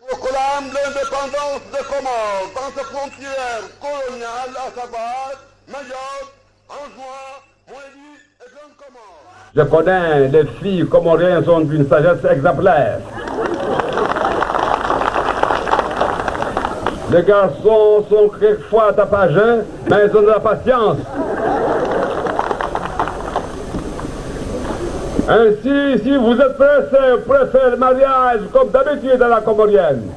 Proclame l'indépendance des Comores dans ses frontières coloniales, à savoir Mayotte, Anjouan, Moélie et Grande Comore. Je connais les filles comoriennes sont d'une sagesse exemplaire. Les garçons sont quelquefois tapageux, mais ils ont de la patience. Ainsi, si vous êtes pressé, vous préférez le mariage comme d'habitude à la comorienne.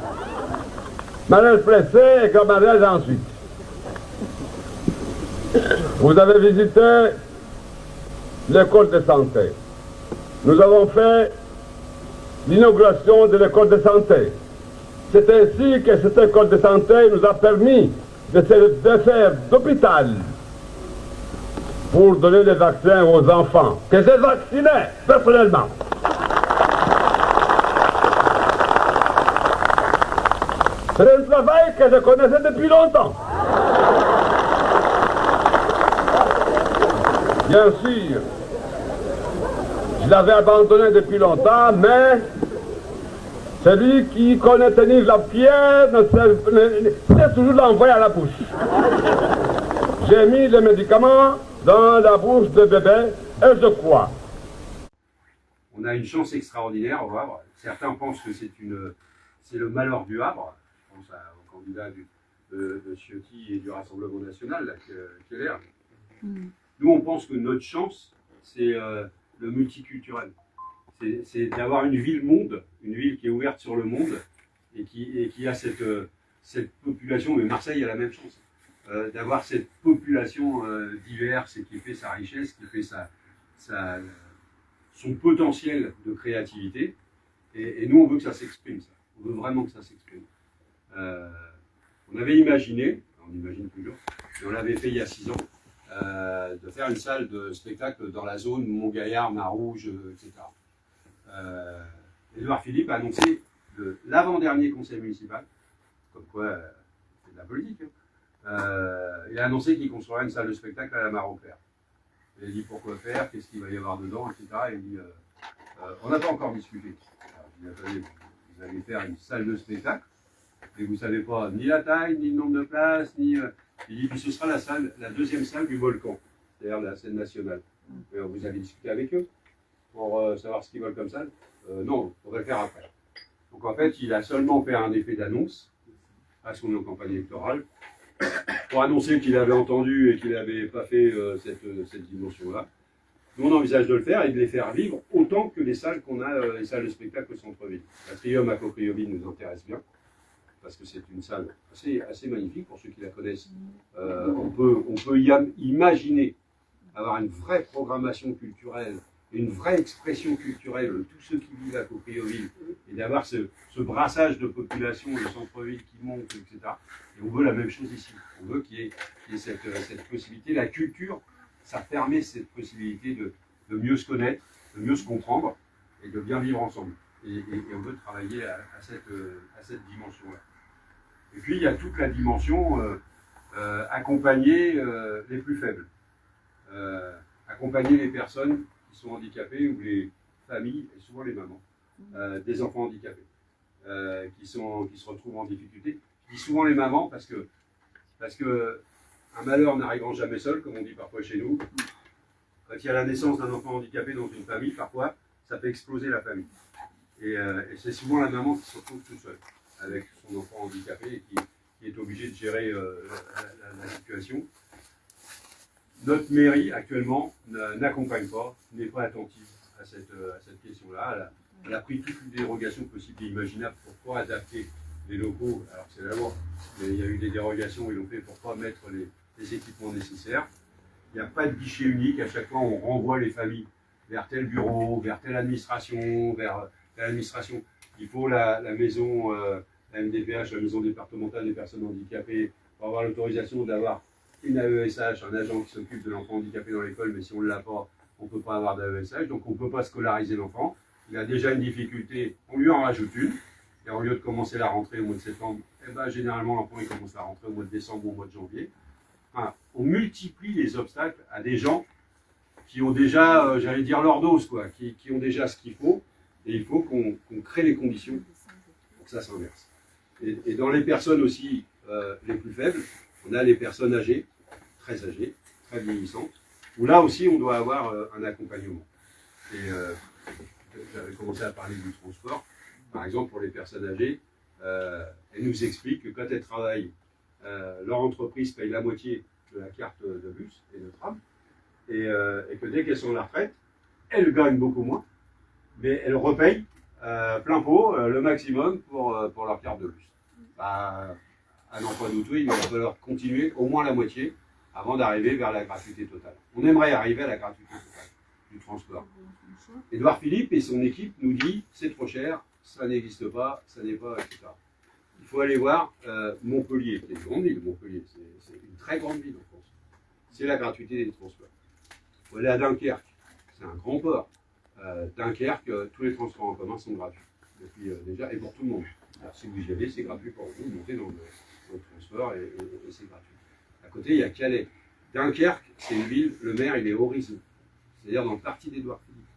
Mariage pressé et grand mariage ensuite. Vous avez visité l'école de santé. Nous avons fait l'inauguration de l'école de santé. C'est ainsi que cette école de santé nous a permis de se faire d'hôpital pour donner des vaccins aux enfants, que j'ai vaccinés personnellement. C'est un travail que je connaissais depuis longtemps. Bien sûr, je l'avais abandonné depuis longtemps, mais celui qui connaît tenir la pierre sait toujours l'envoyer à la bouche. J'ai mis les médicaments dans la bouche de bébé et je crois. On a une chance extraordinaire au Havre. Certains pensent que c'est le malheur du Havre. Je pense au candidat de Ciotti et du Rassemblement National, là, qui est l'air. Nous, on pense que notre chance, c'est le multiculturel. C'est d'avoir une ville-monde, une ville qui est ouverte sur le monde et qui a cette population, mais Marseille a la même chance, d'avoir cette population diverse et qui fait sa richesse, qui fait son potentiel de créativité. Et nous, on veut que ça s'exprime, ça. On veut vraiment que ça s'exprime. On avait imaginé, on imagine toujours, et on l'avait fait il y a 6 ans, de faire une salle de spectacle dans la zone Montgaillard, Marouge, etc. Édouard Philippe a annoncé l'avant-dernier conseil municipal, comme quoi c'est de la politique, il a annoncé qu'il construirait une salle de spectacle à la Mare-au-Clair. Il a dit pourquoi faire, qu'est-ce qu'il va y avoir dedans, etc. Et il dit, on n'a pas encore discuté. Alors, il a dit, attendez, vous allez faire une salle de spectacle, et vous ne savez pas ni la taille, ni le nombre de places, ni... il dit, puis ce sera la deuxième salle du Volcan, c'est-à-dire la scène nationale. Et vous avez discuté avec eux pour savoir ce qu'ils veulent comme salle. Non, on va le faire après. Donc en fait, il a seulement fait un effet d'annonce à son campagne électorale pour annoncer qu'il avait entendu et qu'il n'avait pas fait cette dimension-là. Nous, on envisage de le faire et de les faire vivre autant que les salles qu'on a, les salles de spectacle au centre-ville. La Trium à Coprioville nous intéresse bien, parce que c'est une salle assez magnifique pour ceux qui la connaissent. On peut imaginer avoir une vraie programmation culturelle, une vraie expression culturelle de tous ceux qui vivent à Coprioville, et d'avoir ce brassage de population, le centre-ville qui monte, etc. Et on veut la même chose ici. On veut qu'il y ait cette possibilité. La culture, ça permet cette possibilité de mieux se connaître, de mieux se comprendre, et de bien vivre ensemble. Et on veut travailler à cette dimension-là. Et puis, il y a toute la dimension accompagner les plus faibles. Accompagner les personnes qui sont handicapées ou les familles, et souvent les mamans, des enfants handicapés, qui se retrouvent en difficulté. Je dis souvent les mamans parce que un malheur n'arrivera jamais seul, comme on dit parfois chez nous. Quand il y a la naissance d'un enfant handicapé dans une famille, parfois, ça fait exploser la famille. Et c'est souvent la maman qui se retrouve toute seule avec son enfant handicapé et qui est obligée de gérer la situation. Notre mairie, actuellement, n'accompagne pas, n'est pas attentive à cette question-là. Elle a pris toutes les dérogations possibles et imaginables pour pouvoir adapter les locaux, alors que c'est la loi, mais il y a eu des dérogations, ils l'ont fait pour ne pas mettre les équipements nécessaires. Il n'y a pas de guichet unique, à chaque fois on renvoie les familles vers tel bureau, vers telle administration, vers telle administration. Il faut la maison, la MDPH, la maison départementale des personnes handicapées, pour avoir l'autorisation d'avoir une AESH, un agent qui s'occupe de l'enfant handicapé dans l'école, mais si on ne l'a pas, on ne peut pas avoir d'AESH, donc on ne peut pas scolariser l'enfant. Il a déjà une difficulté, on lui en rajoute une, et au lieu de commencer la rentrée au mois de septembre, eh ben, généralement l'enfant il commence la rentrée au mois de décembre ou au mois de janvier. Enfin, on multiplie les obstacles à des gens qui ont déjà, j'allais dire, leur dose, quoi, qui ont déjà ce qu'il faut, et il faut qu'on crée les conditions pour que ça s'inverse. Et dans les personnes aussi les plus faibles, on a les personnes âgées, très vieillissantes, où là aussi on doit avoir un accompagnement. Et j'avais commencé à parler du transport. Par exemple, pour les personnes âgées, elles nous expliquent que quand elles travaillent, leur entreprise paye la moitié de la carte de bus et de tram, et que dès qu'elles sont à la retraite, elles gagnent beaucoup moins, mais elles repayent plein pot, le maximum pour leur carte de bus. Bah, à n'en pas douter, il va falloir continuer au moins la moitié avant d'arriver vers la gratuité totale. On aimerait arriver à la gratuité totale du transport. Édouard Philippe et son équipe nous disent c'est trop cher, ça n'existe pas, ça n'est pas, etc. Il faut aller voir Montpellier, qui est une grande ville. Montpellier, c'est une très grande ville en France. C'est la gratuité des transports. Il faut aller à Dunkerque, c'est un grand port. Dunkerque, tous les transports en commun sont gratuits depuis déjà et pour tout le monde. Alors, si vous y allez, c'est gratuit pour vous, montez dans le transport et c'est gratuit. À côté, il y a Calais. Dunkerque, c'est une ville, le maire, il est horizon, c'est-à-dire dans le parti d'Édouard Philippe.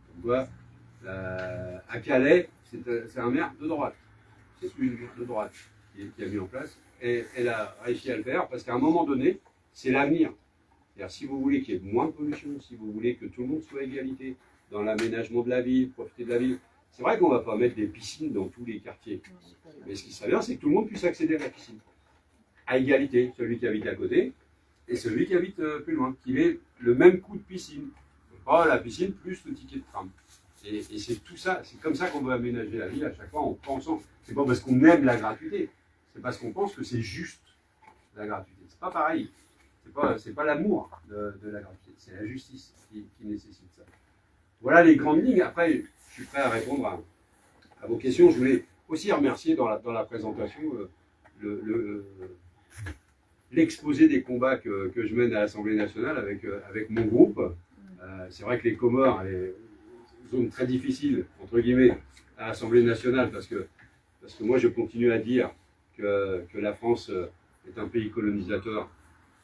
Donc, voilà, à Calais, c'est un maire de droite. C'est une maire de droite qui a mis en place. Et elle a réussi à le faire parce qu'à un moment donné, c'est l'avenir. C'est-à-dire, si vous voulez qu'il y ait moins de pollution, si vous voulez que tout le monde soit à égalité dans l'aménagement de la ville, profiter de la ville, c'est vrai qu'on ne va pas mettre des piscines dans tous les quartiers. Mais ce qui serait bien, c'est que tout le monde puisse accéder à la piscine. À égalité, celui qui habite à côté et celui qui habite plus loin, qu'il ait le même coût de piscine. Pas la piscine plus le ticket de tram. Et c'est tout ça, c'est comme ça qu'on doit aménager la ville à chaque fois en pensant. C'est pas parce qu'on aime la gratuité, c'est parce qu'on pense que c'est juste la gratuité. C'est pas pareil. C'est pas l'amour de la gratuité, c'est la justice qui nécessite ça. Voilà les grandes lignes. Après, je suis prêt à répondre à vos questions. Je voulais aussi remercier dans la présentation l'exposé des combats que je mène à l'Assemblée nationale avec mon groupe. C'est vrai que les Comores, est une zone très difficile, entre guillemets, à l'Assemblée nationale, parce que moi je continue à dire que la France est un pays colonisateur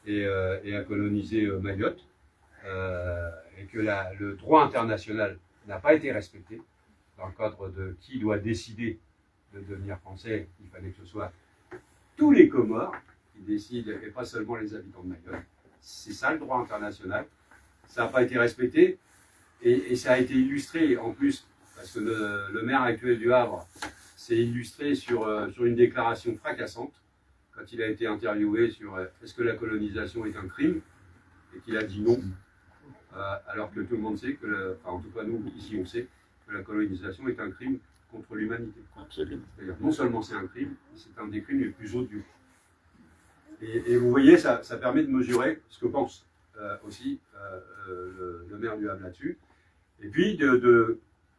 et a colonisé Mayotte, et que le droit international n'a pas été respecté dans le cadre de qui doit décider de devenir français. Il fallait que ce soit tous les Comores qui décident et pas seulement les habitants de Mayotte. C'est ça le droit international. Ça n'a pas été respecté et ça a été illustré en plus parce que le maire actuel du Havre s'est illustré sur une déclaration fracassante quand il a été interviewé sur est-ce que la colonisation est un crime et qu'il a dit non. Alors que tout le monde sait en tout cas nous ici on sait que la colonisation est un crime contre l'humanité. C'est-à-dire non seulement c'est un crime, c'est un des crimes les plus odieux. Et vous voyez, ça permet de mesurer ce que pense aussi le maire du Havre là-dessus. Et puis,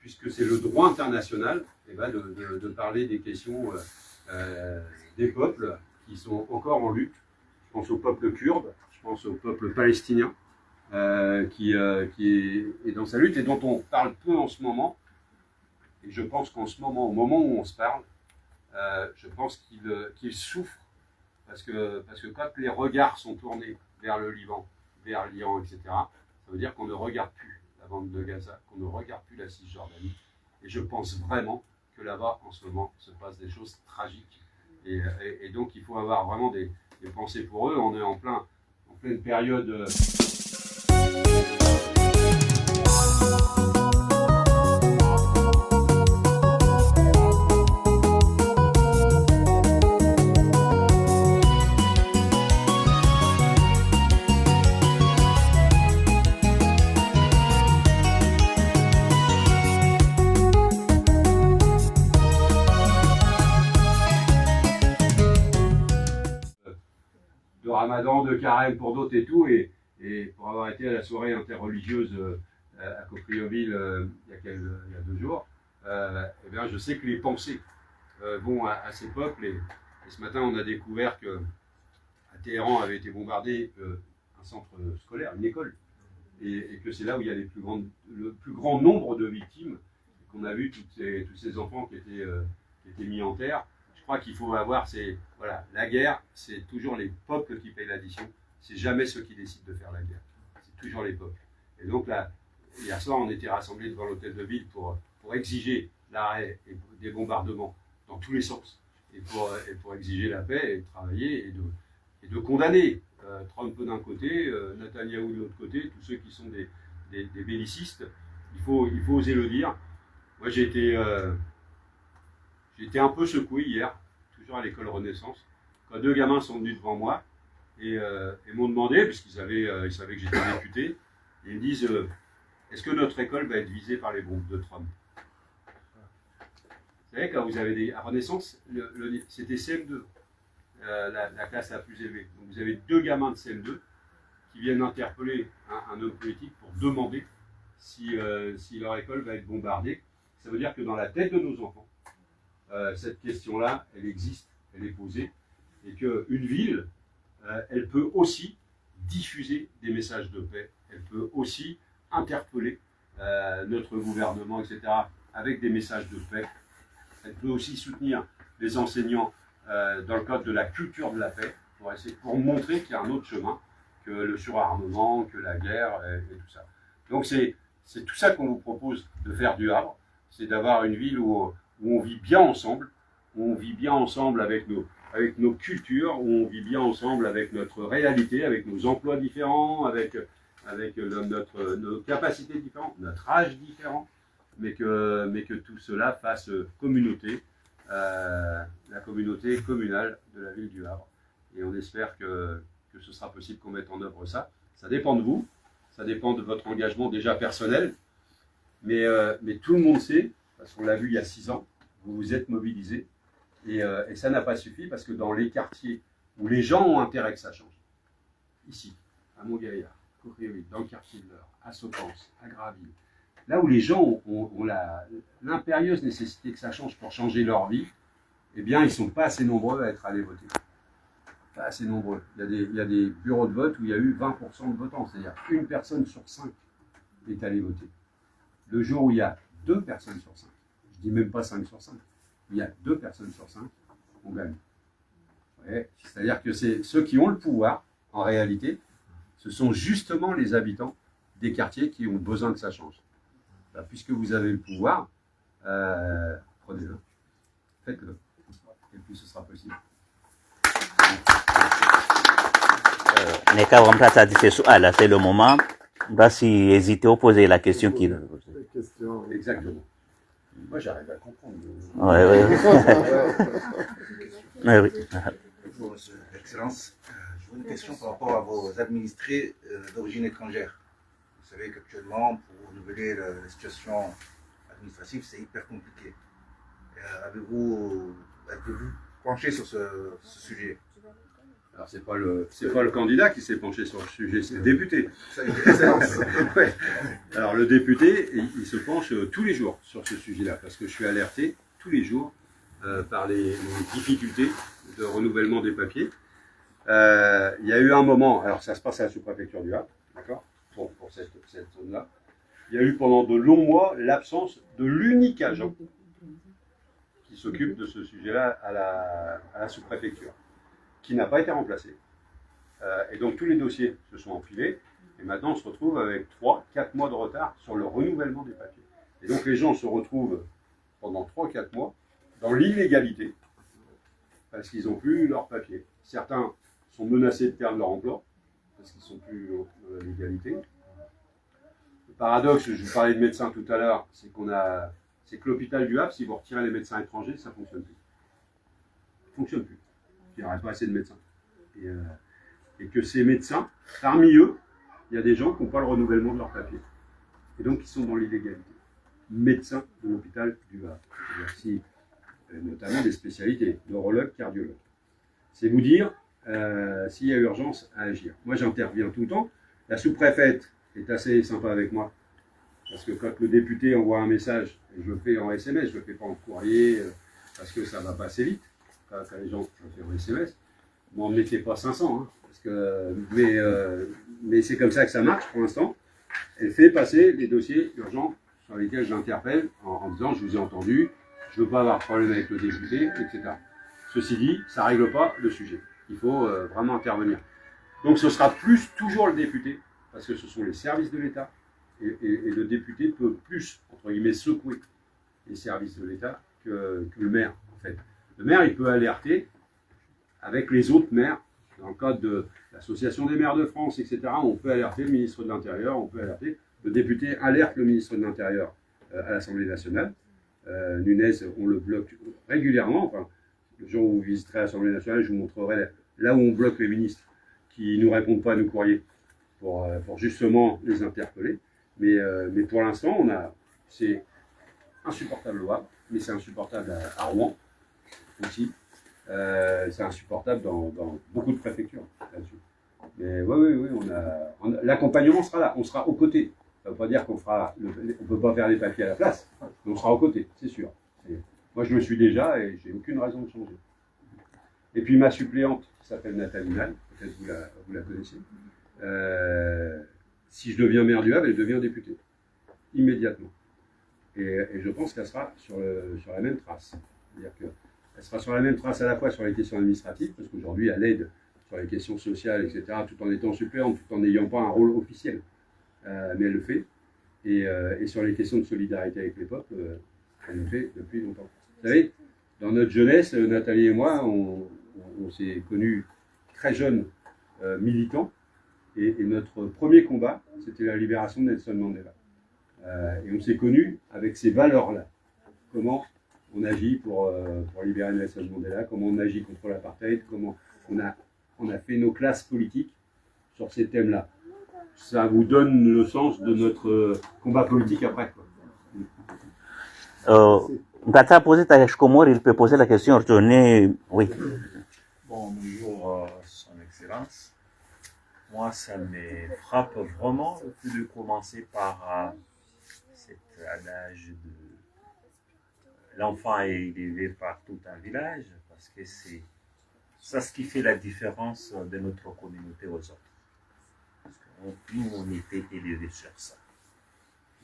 puisque c'est le droit international, de parler des questions des peuples qui sont encore en lutte. Je pense au peuple kurde, je pense au peuple palestinien, qui est dans sa lutte et dont on parle peu en ce moment. Et je pense qu'en ce moment, au moment où on se parle, je pense qu'il souffre parce que quand les regards sont tournés vers le Liban, vers l'Iran, etc., ça veut dire qu'on ne regarde plus la bande de Gaza, qu'on ne regarde plus la Cisjordanie. Et je pense vraiment que là-bas, en ce moment, se passent des choses tragiques. Et donc, il faut avoir vraiment des pensées pour eux. On est en pleine période... de Ramadan, de carême pour d'autres et tout, et pour avoir été à la soirée interreligieuse à Coprioville il y a 2 jours, eh bien, je sais que les pensées vont à ces peuples, et ce matin on a découvert que à Téhéran avait été bombardé un centre scolaire, une école, et que c'est là où il y a le plus grand nombre de victimes, qu'on a vu tous ces enfants qui étaient mis en terre. Je crois qu'il faut avoir, la guerre, c'est toujours les peuples qui payent l'addition, c'est jamais ceux qui décident de faire la guerre, c'est toujours les peuples. Et donc là, hier soir, on était rassemblés devant l'hôtel de ville pour exiger l'arrêt des bombardements dans tous les sens, et pour exiger la paix et de travailler et de condamner Trump d'un côté, Netanyahou de l'autre côté, tous ceux qui sont des bellicistes. Il faut oser le dire. Moi, j'ai été un peu secoué hier, toujours à l'école Renaissance, quand deux gamins sont venus devant moi et m'ont demandé, puisqu'ils ils savaient que j'étais député, et ils me disent est-ce que notre école va être visée par les bombes de Trump? Vous savez, quand vous avez à Renaissance, c'était CM2, la classe la plus élevée. Donc vous avez deux gamins de CM2 qui viennent interpeller un homme politique pour demander si leur école va être bombardée. Ça veut dire que dans la tête de nos enfants, cette question-là, elle existe, elle est posée, et qu'une ville, elle peut aussi diffuser des messages de paix, elle peut aussi interpeller notre gouvernement, etc., avec des messages de paix. Elle peut aussi soutenir les enseignants dans le cadre de la culture de la paix, pour montrer qu'il y a un autre chemin que le surarmement, que la guerre et tout ça. Donc c'est tout ça qu'on vous propose de faire du Havre, c'est d'avoir une ville où on vit bien ensemble, où on vit bien ensemble avec nos cultures, où on vit bien ensemble avec notre réalité, avec nos emplois différents, avec nos capacités différentes, notre âge différent, mais que tout cela fasse communauté, la communauté communale de la ville du Havre. Et on espère que ce sera possible qu'on mette en œuvre ça. Ça dépend de vous, ça dépend de votre engagement déjà personnel, mais tout le monde sait, parce qu'on l'a vu il y a 6 ans, vous vous êtes mobilisés, et ça n'a pas suffi, parce que dans les quartiers où les gens ont intérêt que ça change, ici, à Montgaillard, Coqueriville, dans le quartier de l'Eure, à Sopence, à Graville, là où les gens ont l'impérieuse nécessité que ça change pour changer leur vie, eh bien, ils ne sont pas assez nombreux à être allés voter. Pas assez nombreux. Il y a des bureaux de vote où il y a eu 20% de votants, c'est-à-dire une personne sur 5 est allée voter. Le jour où il y a 2 personnes sur 5, je ne dis même pas 5 sur 5, il y a 2 personnes sur 5, on gagne. Ouais, c'est-à-dire que c'est ceux qui ont le pouvoir, en réalité, ce sont justement les habitants des quartiers qui ont besoin que ça change. Ben, puisque vous avez le pouvoir, prenez-le, faites-le, et puis ce sera possible. Neka Wamta a dit c'est le moment. Si hésiter à poser la question qu'il. Exactement. Moi, j'arrive à comprendre. Oui. Bonjour, Excellence. Je une question par rapport à vos administrés d'origine étrangère. Vous savez qu'actuellement, pour renouveler la situation administrative, c'est hyper compliqué. Avez-vous penché sur ce sujet? Alors, c'est pas le candidat qui s'est penché sur le sujet, c'est le député. Ouais. Alors, le député, il se penche tous les jours sur ce sujet-là, parce que je suis alerté tous les jours par les difficultés de renouvellement des papiers. Il y a eu un moment, alors ça se passe à la sous-préfecture du Havre, d'accord, pour cette zone-là. Il y a eu pendant de longs mois l'absence de l'unique agent qui s'occupe de ce sujet-là à la sous-préfecture, qui n'a pas été remplacé. Et donc tous les dossiers se sont empilés, et maintenant on se retrouve avec 3-4 mois de retard sur le renouvellement des papiers. Et donc les gens se retrouvent pendant 3-4 mois dans l'illégalité, parce qu'ils n'ont plus leurs papiers. Certains sont menacés de perdre leur emploi, parce qu'ils ne sont plus dans la légalité. Le paradoxe, je vous parlais de médecins tout à l'heure, c'est que l'hôpital du Havre, si vous retirez les médecins étrangers, ça ne fonctionne plus. Ça ne fonctionne plus. Il n'y aurait pas assez de médecins. Et que ces médecins, parmi eux, il y a des gens qui n'ont pas le renouvellement de leur papier. Et donc, ils sont dans l'illégalité. Médecins de l'hôpital du Havre. Notamment des spécialités, neurologues, cardiologues. C'est vous dire s'il y a urgence à agir. Moi, j'interviens tout le temps. La sous-préfète est assez sympa avec moi. Parce que quand le député envoie un message, et je le fais en SMS, je ne le fais pas en courrier, parce que ça va passer vite. Quand les gens, je le fais en SMS. Bon, ne mettez pas 500, hein, parce que, mais c'est comme ça que ça marche pour l'instant. Elle fait passer les dossiers urgents sur lesquels j'interpelle en disant je vous ai entendu, je ne veux pas avoir de problème avec le député, etc. Ceci dit, ça ne règle pas le sujet. Il faut vraiment intervenir. Donc ce sera toujours le député, parce que ce sont les services de l'État, et le député peut plus, entre guillemets, secouer les services de l'État que le maire, en fait. Le maire, il peut alerter avec les autres maires, dans le cadre de l'Association des maires de France, etc. On peut alerter le ministre de l'Intérieur, on peut alerter, le député alerte le ministre de l'Intérieur à l'Assemblée nationale. Nunez, on le bloque régulièrement. Enfin, le jour où vous visiterez l'Assemblée nationale, je vous montrerai là où on bloque les ministres qui ne nous répondent pas à nos courriers pour justement les interpeller. Mais pour l'instant, c'est insupportable au Havre, mais c'est insupportable à Rouen aussi. C'est insupportable dans beaucoup de préfectures là-dessus. Mais oui, l'accompagnement sera là, on sera aux côtés. Ça ne veut pas dire qu'on ne peut pas faire les papiers à la place, mais on sera aux côtés, c'est sûr. Moi, je le suis déjà et j'ai aucune raison de changer. Et puis ma suppléante, qui s'appelle Nathalie Nal, peut-être vous la connaissez. Si je deviens maire du Havre, elle devient députée, immédiatement. Et je pense qu'elle sera sur la même trace. C'est-à-dire qu'elle sera sur la même trace à la fois sur les questions administratives, parce qu'aujourd'hui, elle aide sur les questions sociales, etc., tout en étant suppléante, tout en n'ayant pas un rôle officiel. Mais elle le fait. Et sur les questions de solidarité avec les peuples, elle le fait depuis longtemps. Vous savez, dans notre jeunesse, Nathalie et moi, on s'est connus très jeunes militants. Et notre premier combat, c'était la libération de Nelson Mandela. Et on s'est connus avec ces valeurs-là. Comment on agit pour libérer Nelson Mandela, comment on agit contre l'apartheid, comment on a fait nos classes politiques sur ces thèmes-là. Ça vous donne le sens de notre combat politique après, quoi. Gata a posé ta Comore, il peut poser la question, retourner. Oui. Bonjour, Son Excellence. Moi, ça me frappe vraiment le fait de commencer par cet adage de l'enfant est élevé par tout un village, parce que c'est ça ce qui fait la différence de notre communauté aux autres. Parce que nous, on était élevés sur ça.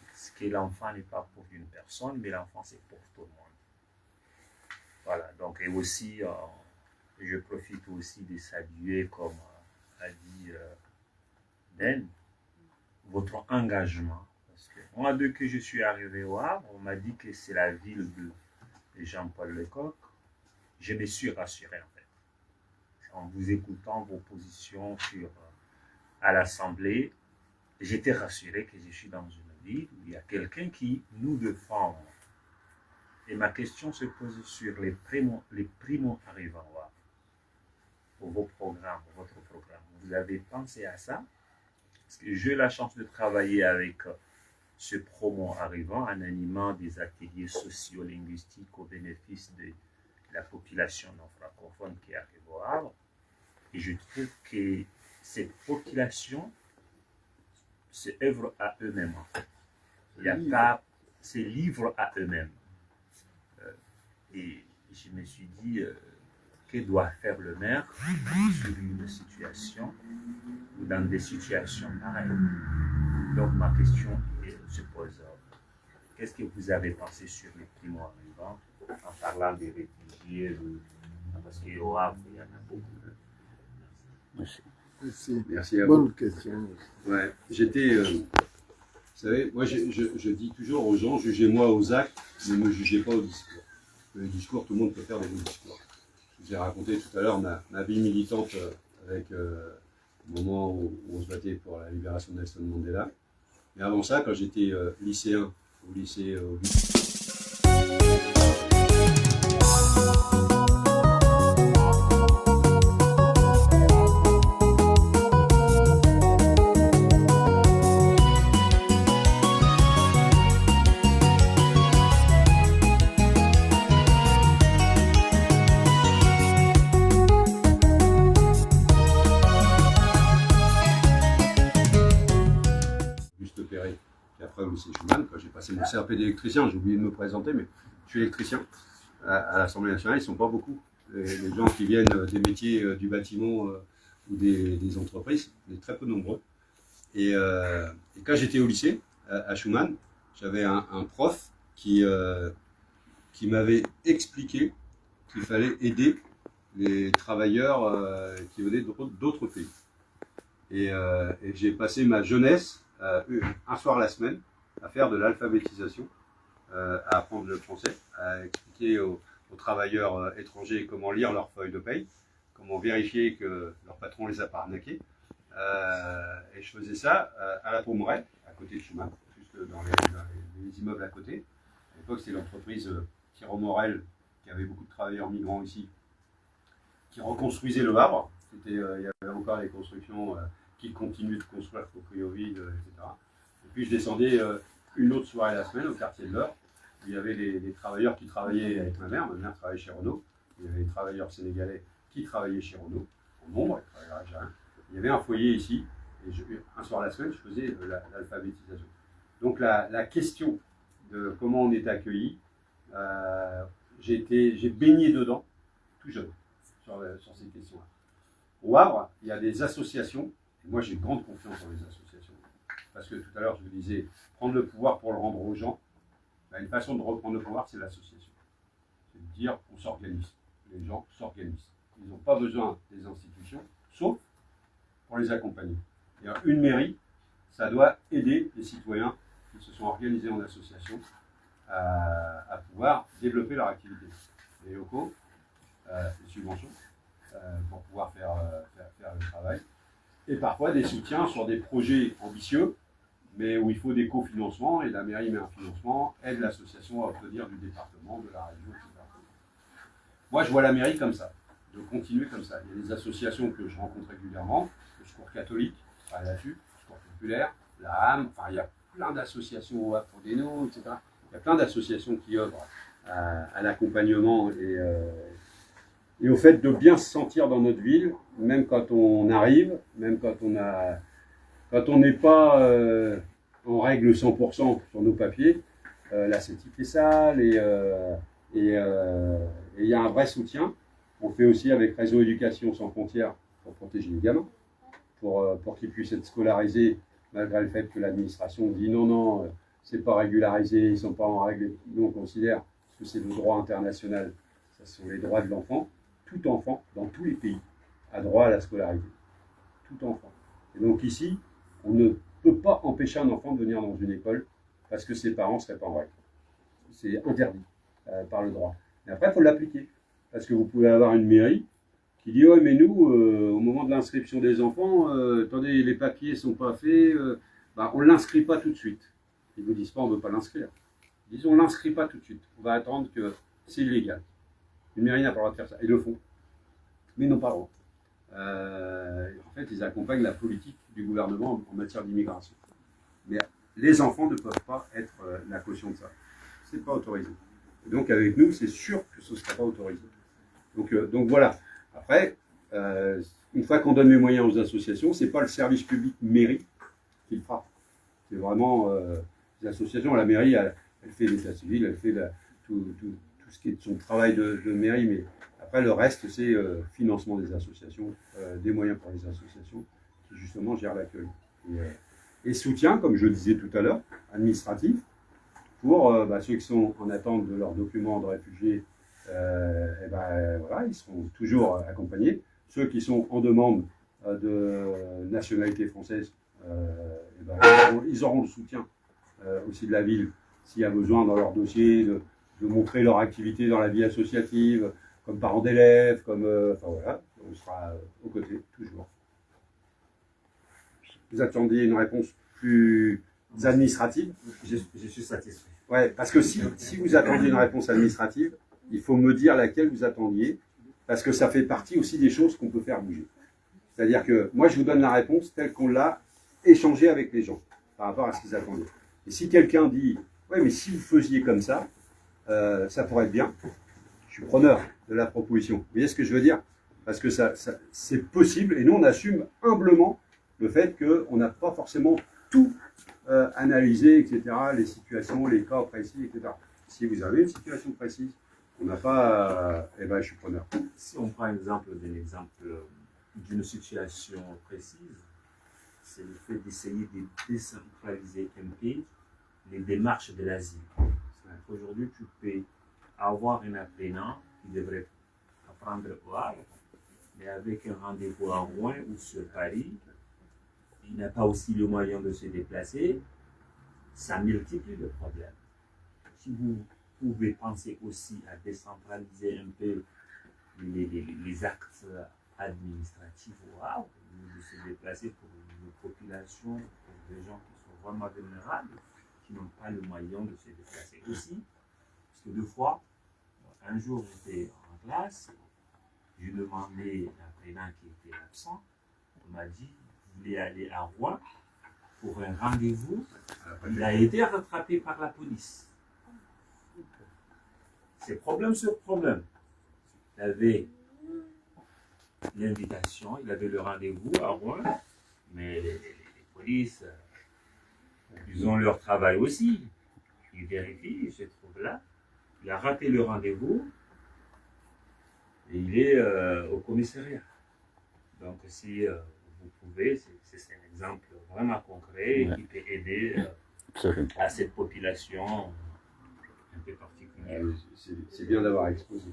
Parce que l'enfant n'est pas pour une personne, mais l'enfant c'est pour tout le monde. Voilà, donc et aussi, je profite aussi de saluer, comme a dit Ben, votre engagement. Parce que moi, dès que je suis arrivé au Havre, on m'a dit que c'est la ville de Jean-Paul Lecoq. Je me suis rassuré en fait. En vous écoutant vos positions à l'Assemblée, j'étais rassuré que je suis dans une ville où il y a quelqu'un qui nous défend. Et ma question se pose sur les primo-arrivants au Havre. Pour vos programmes, votre programme. Vous avez pensé à ça? Parce que j'ai eu la chance de travailler avec ce promo arrivant en animant des ateliers sociolinguistiques au bénéfice de la population non francophone qui arrive au Havre. Et je trouve que cette population se œuvre à eux-mêmes. Il n'y a pas, se livre à eux-mêmes. Et je me suis dit, que doit faire le maire sur une situation ou dans des situations pareilles? Donc ma question se pose, qu'est-ce que vous avez pensé sur les primo-arrivants en parlant des réfugiés, parce qu'au Havre, il y en a beaucoup. Merci à Bonne vous. question. Ouais, vous savez, moi je dis toujours aux gens, jugez-moi aux actes, ne me jugez pas au discours. Le discours, tout le monde peut faire des bons discours. Je vous ai raconté tout à l'heure ma vie militante avec le moment où on se battait pour la libération de Nelson Mandela. Mais avant ça, quand j'étais lycéen au lycée au lycée Schumann, quand j'ai passé mon CAP d'électricien, j'ai oublié de me présenter, mais je suis électricien. À l'Assemblée nationale, ils ne sont pas beaucoup. Les gens qui viennent des métiers du bâtiment ou des entreprises, on est très peu nombreux. Et quand j'étais au lycée, à Schumann, j'avais un prof qui m'avait expliqué qu'il fallait aider les travailleurs qui venaient d'autres pays. Et j'ai passé ma jeunesse, un soir la semaine, à faire de l'alphabétisation, à apprendre le français, à expliquer aux aux travailleurs étrangers comment lire leur feuille de paye, comment vérifier que leur patron les a pas arnaqués. Et je faisais ça à la Pommeraye, à côté de chemin, juste dans les immeubles à côté. À l'époque, c'était l'entreprise Thierry Morel, qui avait beaucoup de travailleurs migrants ici, qui reconstruisait le Havre. Il y avait encore les constructions qui continuent de construire Coquilloville, etc. Et puis je descendais une autre soirée la semaine au quartier de l'Eure, où il y avait les travailleurs qui travaillaient avec ma mère. Ma mère travaillait chez Renault. Il y avait des travailleurs sénégalais qui travaillaient chez Renault, en nombre, ils travaillaient algériens. Il y avait un foyer ici, et un soir la semaine, je faisais l'alphabétisation. Donc la question de comment on est accueilli, j'ai baigné dedans, tout jeune, sur ces questions-là. Au Havre, il y a des associations, et moi j'ai grande confiance dans les associations, parce que tout à l'heure je vous disais, prendre le pouvoir pour le rendre aux gens, ben, une façon de reprendre le pouvoir, c'est l'association. C'est de dire, on s'organise, les gens s'organisent. Ils n'ont pas besoin des institutions, sauf pour les accompagner. Et une mairie, ça doit aider les citoyens qui se sont organisés en association à pouvoir développer leur activité. Les locaux, les subventions, pour pouvoir faire le travail. Et parfois des soutiens sur des projets ambitieux, mais où il faut des cofinancements, et la mairie met un financement, aide l'association à obtenir du département, de la région, etc. Moi, je vois la mairie comme ça, de continuer comme ça. Il y a des associations que je rencontre régulièrement, le Secours catholique, à l'affût, le Secours populaire, la âme, enfin, il y a plein d'associations au pour des noms, etc. Il y a plein d'associations qui œuvrent à l'accompagnement et au fait de bien se sentir dans notre ville, même quand on arrive, même quand on n'est pas en règle 100% sur nos papiers, la CETIF est sale et il y a un vrai soutien. On fait aussi avec Réseau Éducation Sans Frontières pour protéger les gamins, pour qu'ils puissent être scolarisés, malgré le fait que l'administration dit non, c'est pas régularisé, ils sont pas en règle. Nous on considère, parce que c'est le droit international, ce sont les droits de l'enfant. Tout enfant, dans tous les pays, a droit à la scolarité. Tout enfant. Et donc ici, on ne peut pas empêcher un enfant de venir dans une école parce que ses parents ne seraient pas en règle. C'est interdit par le droit. Mais après, il faut l'appliquer. Parce que vous pouvez avoir une mairie qui dit « Ouais, mais nous, au moment de l'inscription des enfants, attendez, les papiers ne sont pas faits, on ne l'inscrit pas tout de suite. » Ils ne vous disent pas « On ne veut pas l'inscrire. » Ils disent « On ne l'inscrit pas tout de suite. On va attendre que c'est illégal. » Une mairie n'a pas le droit de faire ça. Ils le font. Mais ils n'ont pas le droit. En fait, ils accompagnent la politique du gouvernement en matière d'immigration. Mais les enfants ne peuvent pas être la caution de ça. Ce n'est pas autorisé. Et donc, avec nous, c'est sûr que ce ne sera pas autorisé. Donc voilà. Après, une fois qu'on donne les moyens aux associations, ce n'est pas le service public mairie qui le fera. C'est vraiment les associations. La mairie, elle fait l'état civil, elle fait tout ce qui est son travail de mairie, mais après le reste c'est financement des associations, des moyens pour les associations qui justement gèrent l'accueil. Et soutien, comme je le disais tout à l'heure, administratif, pour ceux qui sont en attente de leurs documents de réfugiés, voilà, ils seront toujours accompagnés. Ceux qui sont en demande de nationalité française, ils auront le soutien aussi de la ville s'il y a besoin dans leur dossier de montrer leur activité dans la vie associative, comme parents d'élèves, enfin voilà, on sera aux côtés, toujours. Vous attendiez une réponse plus administrative? Je suis satisfait. Ouais, parce que si vous attendiez une réponse administrative, il faut me dire laquelle vous attendiez, parce que ça fait partie aussi des choses qu'on peut faire bouger. C'est-à-dire que moi, je vous donne la réponse telle qu'on l'a échangée avec les gens, par rapport à ce qu'ils attendaient. Et si quelqu'un dit, ouais, mais si vous faisiez comme ça pourrait être bien. Je suis preneur de la proposition. Vous voyez ce que je veux dire? Parce que c'est possible, et nous on assume humblement le fait qu'on n'a pas forcément tout analysé, etc., les situations, les cas précis, etc. Si vous avez une situation précise, on n'a pas... je suis preneur. Si on prend l'exemple d'une situation précise, c'est le fait d'essayer de décentraliser un peu les démarches de l'asile. Aujourd'hui, tu peux avoir un apprenant qui devrait apprendre au Havre, mais avec un rendez-vous à Rouen ou sur Paris, il n'a pas aussi le moyen de se déplacer, ça multiplie le problème. Si vous pouvait penser aussi à décentraliser un peu les actes administratifs, waouh, de se déplacer pour une population, pour des gens qui sont vraiment vulnérables, qui n'ont pas le moyen de se déplacer aussi. Parce que deux fois, un jour j'étais en classe, j'ai demandé à un président qui était absent, on m'a dit, vous voulez aller à Rouen pour un rendez-vous, il a été rattrapé par la police. C'est problème sur problème. Il avait l'invitation, il avait le rendez-vous à Rouen, mais les polices, ils ont leur travail aussi. Ils vérifient, il se trouve là, il a raté le rendez-vous et il est au commissariat. Donc si vous pouvez, c'est un exemple vraiment concret qui peut aider à cette population un peu particulière. C'est bien d'avoir exposé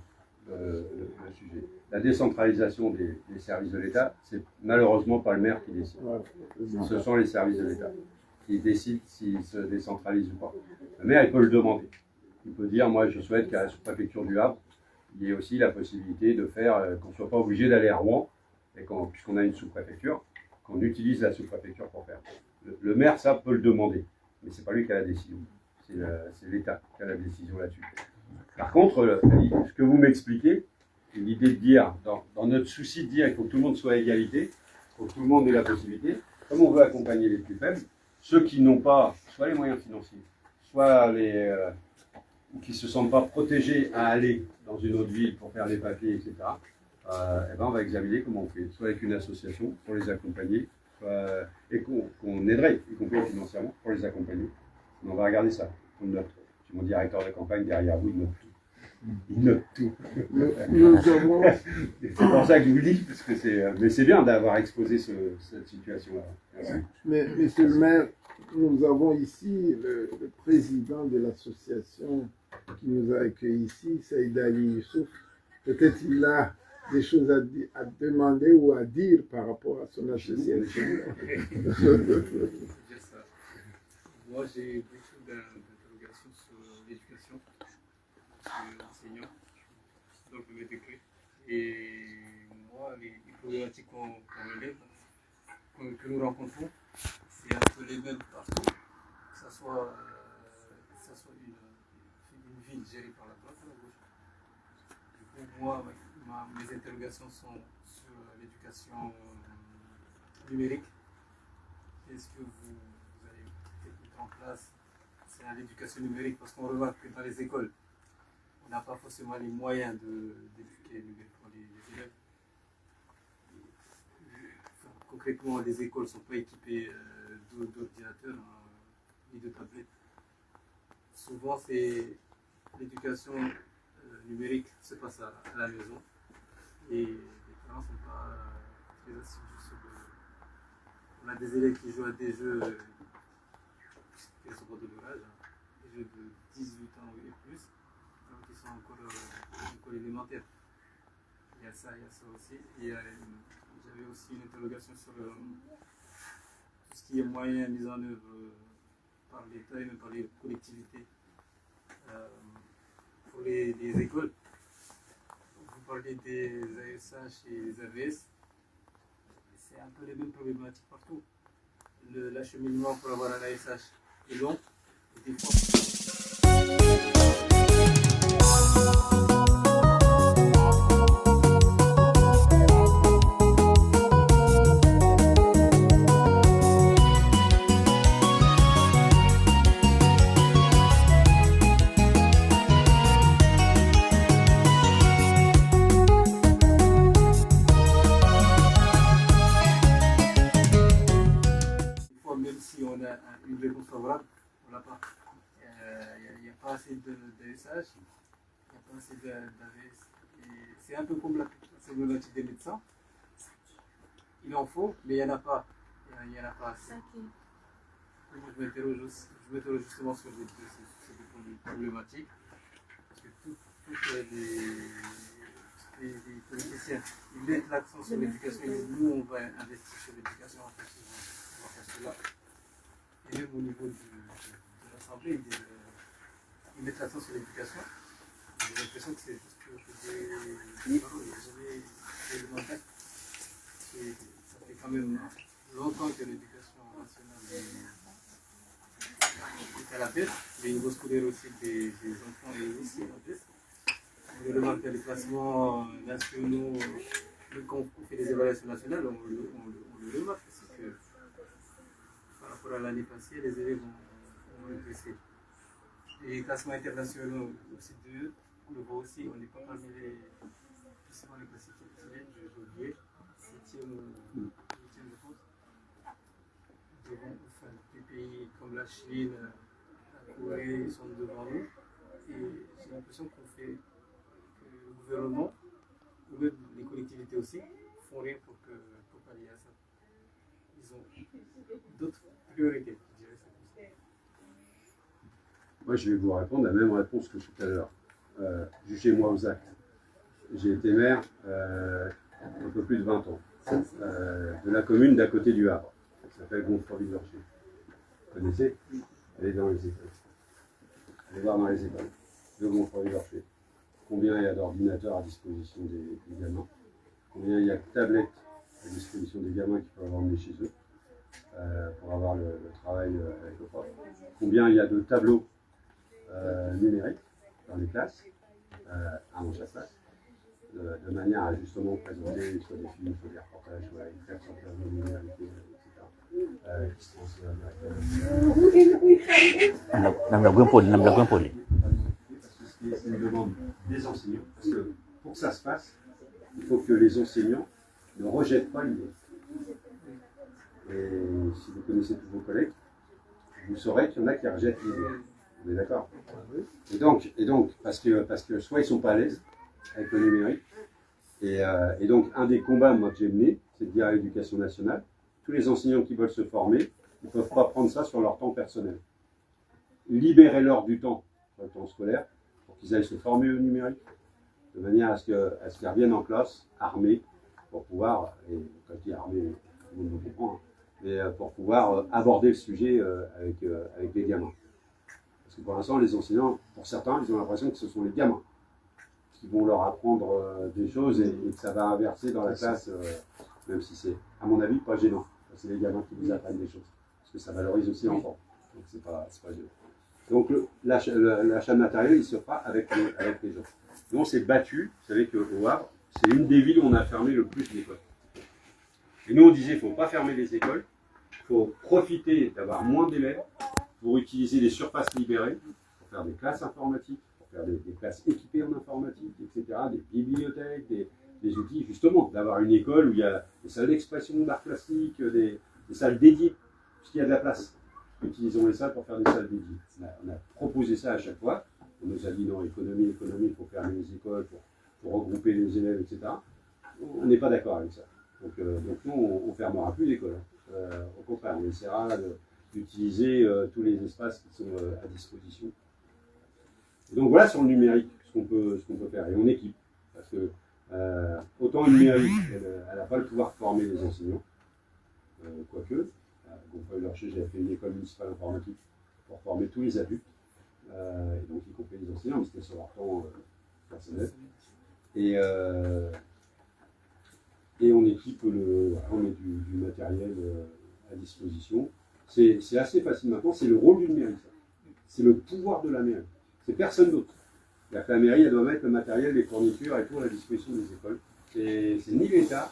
le sujet. La décentralisation des services de l'État, c'est malheureusement pas le maire qui décide. Ce sont les services de l'État qui décident s'ils se décentralisent ou pas. Le maire, il peut le demander. Il peut dire, moi, je souhaite qu'à la sous-préfecture du Havre, il y ait aussi la possibilité de faire, qu'on ne soit pas obligé d'aller à Rouen, et puisqu'on a une sous-préfecture, qu'on utilise la sous-préfecture pour faire. Le maire, ça, peut le demander, mais c'est pas lui qui a la décision. C'est l'État qui a la décision là-dessus. Par contre, ce que vous m'expliquez, l'idée de dire, dans notre souci de dire qu'il faut que tout le monde soit à égalité, il faut que tout le monde ait la possibilité, comme on veut accompagner les plus faibles, ceux qui n'ont pas soit les moyens financiers, soit qui ne se sentent pas protégés à aller dans une autre ville pour faire les papiers, etc., eh ben on va examiner comment on fait, soit avec une association pour les accompagner, et qu'on aiderait, y compris financièrement, pour les accompagner. Mais on va regarder ça, on note. J'ai mon directeur de campagne derrière vous, il note tout. Il note tout. C'est pour ça que je vous le dis, parce que mais c'est bien d'avoir exposé cette situation-là. Merci. Mais monsieur le maire, nous avons ici le président de l'association qui nous a accueillis ici, Saïd Ali Youssouf. Peut-être il a des choses à demander ou à dire par rapport à son association. Moi, j'ai beaucoup d'interrogations sur l'éducation, sur l'enseignant, donc le décret. Et moi, les problématiques qu'on relève, que nous rencontrons, c'est un peu les mêmes partout, que ce soit une ville gérée par la droite ou la gauche. Du coup, moi, mes interrogations sont sur l'éducation numérique. Est-ce que vous allez mettre en place l'éducation numérique? Parce qu'on remarque que dans les écoles, on n'a pas forcément les moyens d'éduquer numériquement les élèves. Concrètement, les écoles ne sont pas équipées d'ordinateurs ni de tablettes. Souvent, l'éducation numérique se passe à la maison et les parents ne sont pas très assidus sur on a des élèves qui jouent à des jeux qui ne sont pas de leur âge, des jeux de 18 ans et plus, donc qui sont encore élémentaires. Il y a ça aussi. Et j'avais aussi une interrogation sur tout ce qui est moyen mis en œuvre par l'État et même par les collectivités pour les écoles. Vous parlez des ASH et des AVS. C'est un peu les mêmes problématiques partout. L'acheminement pour avoir un ASH est long. Et des fois... Même si on a une réponse favorable, on l'a pas. Il n'y a pas assez de SH, il n'y a pas assez d'AVS. C'est un peu comme la problématique des médecins. Il en faut, mais il n'y en a pas. Il n'y en a pas assez. Moi, je m'interroge justement sur ces problématiques. Parce que tous les politiciens, ils mettent l'accent sur l'éducation. Ils disent, nous, on va investir sur l'éducation. En fait, on va faire cela. Et même au niveau de l'Assemblée, ils disent ils mettent l'accent sur l'éducation. J'ai l'impression que c'est juste des parents, il n'y a jamais d'élémentaire. Ça fait quand même longtemps que l'éducation nationale est à la baisse. Les niveaux scolaires aussi des enfants est aussi à la baisse. On le remarque dans les classements nationaux, quand on fait des évaluations nationales, on le remarque. C'est que par rapport à l'année passée, les élèves ont régressé. Les classements internationaux aussi on le voit aussi, on n'est pas parmi les plus souvent les classifiés, j'ai oublié, 7e ou 8e je pense. Enfin, des pays comme la Chine, la Corée, ils sont devant nous. Et j'ai l'impression que le gouvernement, ou même les collectivités aussi, font rien pour pallier à ça. Ils ont d'autres priorités, je dirais ça. Moi, je vais vous répondre la même réponse que tout à l'heure. Jugez-moi aux actes. J'ai été maire un peu plus de 20 ans, de la commune d'à côté du Havre, qui s'appelle Gonfreville-Lorcher. Vous connaissez? Allez dans les écoles. Allez voir dans les écoles de Gonfreville-Lorcher. Combien il y a d'ordinateurs à disposition des gamins? Combien il y a de tablettes à disposition des gamins qui peuvent emmener chez eux pour avoir le travail avec le prof? Combien il y a de tableaux numériques dans les classes, avant chaque classe, de manière à justement présenter soit des films, soit des reportages, soit écrire sur le tableau numérique, etc. Qui se parce que c'est une demande des enseignants, parce que pour que ça se passe, il faut que les enseignants ne rejettent pas l'idée. Et si vous connaissez tous vos collègues, vous saurez qu'il y en a qui rejettent l'idée. Vous êtes d'accord? Et donc parce que soit ils ne sont pas à l'aise avec le numérique, et donc un des combats moi, que j'ai mené, c'est de dire à l'éducation nationale, tous les enseignants qui veulent se former, ils ne peuvent pas prendre ça sur leur temps personnel. Libérez-leur du temps sur le temps scolaire pour qu'ils aillent se former au numérique, de manière à ce qu'ils reviennent en classe armés pour pouvoir, et quand je dis armés, tout le monde comprend, mais pour pouvoir aborder le sujet avec les gamins. Parce que pour l'instant, les enseignants, pour certains, ils ont l'impression que ce sont les gamins qui vont leur apprendre des choses et que ça va inverser dans la classe, même si c'est, à mon avis, pas gênant. C'est les gamins qui vous apprennent des choses. Parce que ça valorise aussi l'enfant. Donc c'est pas gênant. Donc l'achat de matériel, il se fera avec les gens. Nous, on s'est battu, vous savez qu'au Havre, c'est une des villes où on a fermé le plus d'écoles. Et nous, on disait, il ne faut pas fermer les écoles, il faut profiter d'avoir moins d'élèves pour utiliser des surfaces libérées, pour faire des classes informatiques, pour faire des classes équipées en informatique, etc., des bibliothèques, des outils, justement, d'avoir une école où il y a des salles d'expression d'art plastique, des salles dédiées, puisqu'il y a de la place. Utilisons les salles pour faire des salles dédiées. On a proposé ça à chaque fois. On nous a dit non, économie, il faut fermer les écoles pour regrouper les élèves, etc. On n'est pas d'accord avec ça. Donc nous, on ne fermera plus l'école. Au contraire, on essaiera d'utiliser tous les espaces qui sont à disposition. Et donc voilà sur le numérique ce qu'on peut faire. Et on équipe. Parce que autant le numérique, elle n'a pas le pouvoir de former les enseignants, quoique. Gonfreville-Lorcher, j'avais fait une école municipale informatique pour former tous les adultes, et donc y compris les enseignants, mais c'était sur leur temps personnel. Et on équipe on met du matériel à disposition. C'est assez facile maintenant, c'est le rôle d'une mairie, ça. C'est le pouvoir de la mairie. C'est personne d'autre. La mairie, elle doit mettre le matériel, les fournitures et tout à la disposition des écoles. C'est ni l'État,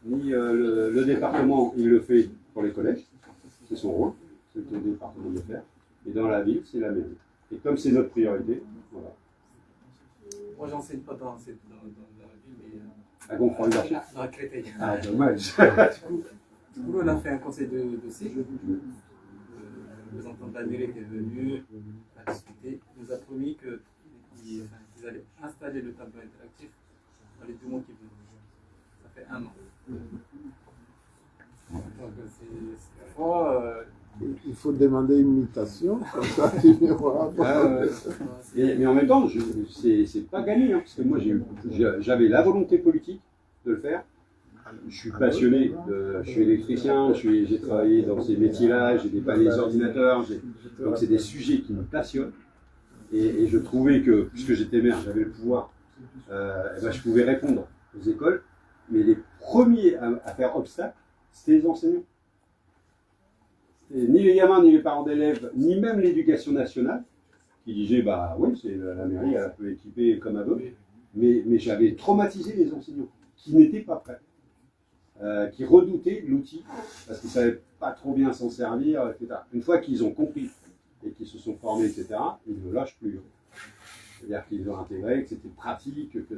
ni le département, il le fait pour les collèges. C'est son rôle, c'est au département de le faire. Et dans la ville, c'est la mairie. Et comme c'est notre priorité, voilà. Moi, j'enseigne pas dans la ville, mais à Gonfreville-Lorcher. Dans Créteil. Ah, dommage. Du coup, on a fait un conseil de cycle. Le représentant de la mairie était venu, à discuter. Il nous a promis qu'ils allaient installer le tableau interactif dans les 2 mois qui viennent. Ça fait 1 an. Donc, c'est fort. Il faut demander une mutation, comme ça tu verras. Mais en même temps, c'est pas gagné, hein, parce que moi j'avais la volonté politique de le faire. Je suis passionné, je suis électricien, j'ai travaillé dans ces métiers-là, j'ai dépanné les ordinateurs, donc c'est des sujets qui me passionnent. Et je trouvais que, puisque j'étais maire, j'avais le pouvoir, je pouvais répondre aux écoles, mais les premiers à faire obstacle, c'était les enseignants. Ni les gamins, ni les parents d'élèves, ni même l'éducation nationale, qui disaient, bah oui, c'est la mairie, elle peut équiper comme elle veut, mais j'avais traumatisé les enseignants, qui n'étaient pas prêts, qui redoutaient l'outil, parce qu'ils ne savaient pas trop bien s'en servir, etc. Une fois qu'ils ont compris, et qu'ils se sont formés, etc., ils ne lâchent plus. C'est-à-dire qu'ils ont intégré, que c'était pratique, que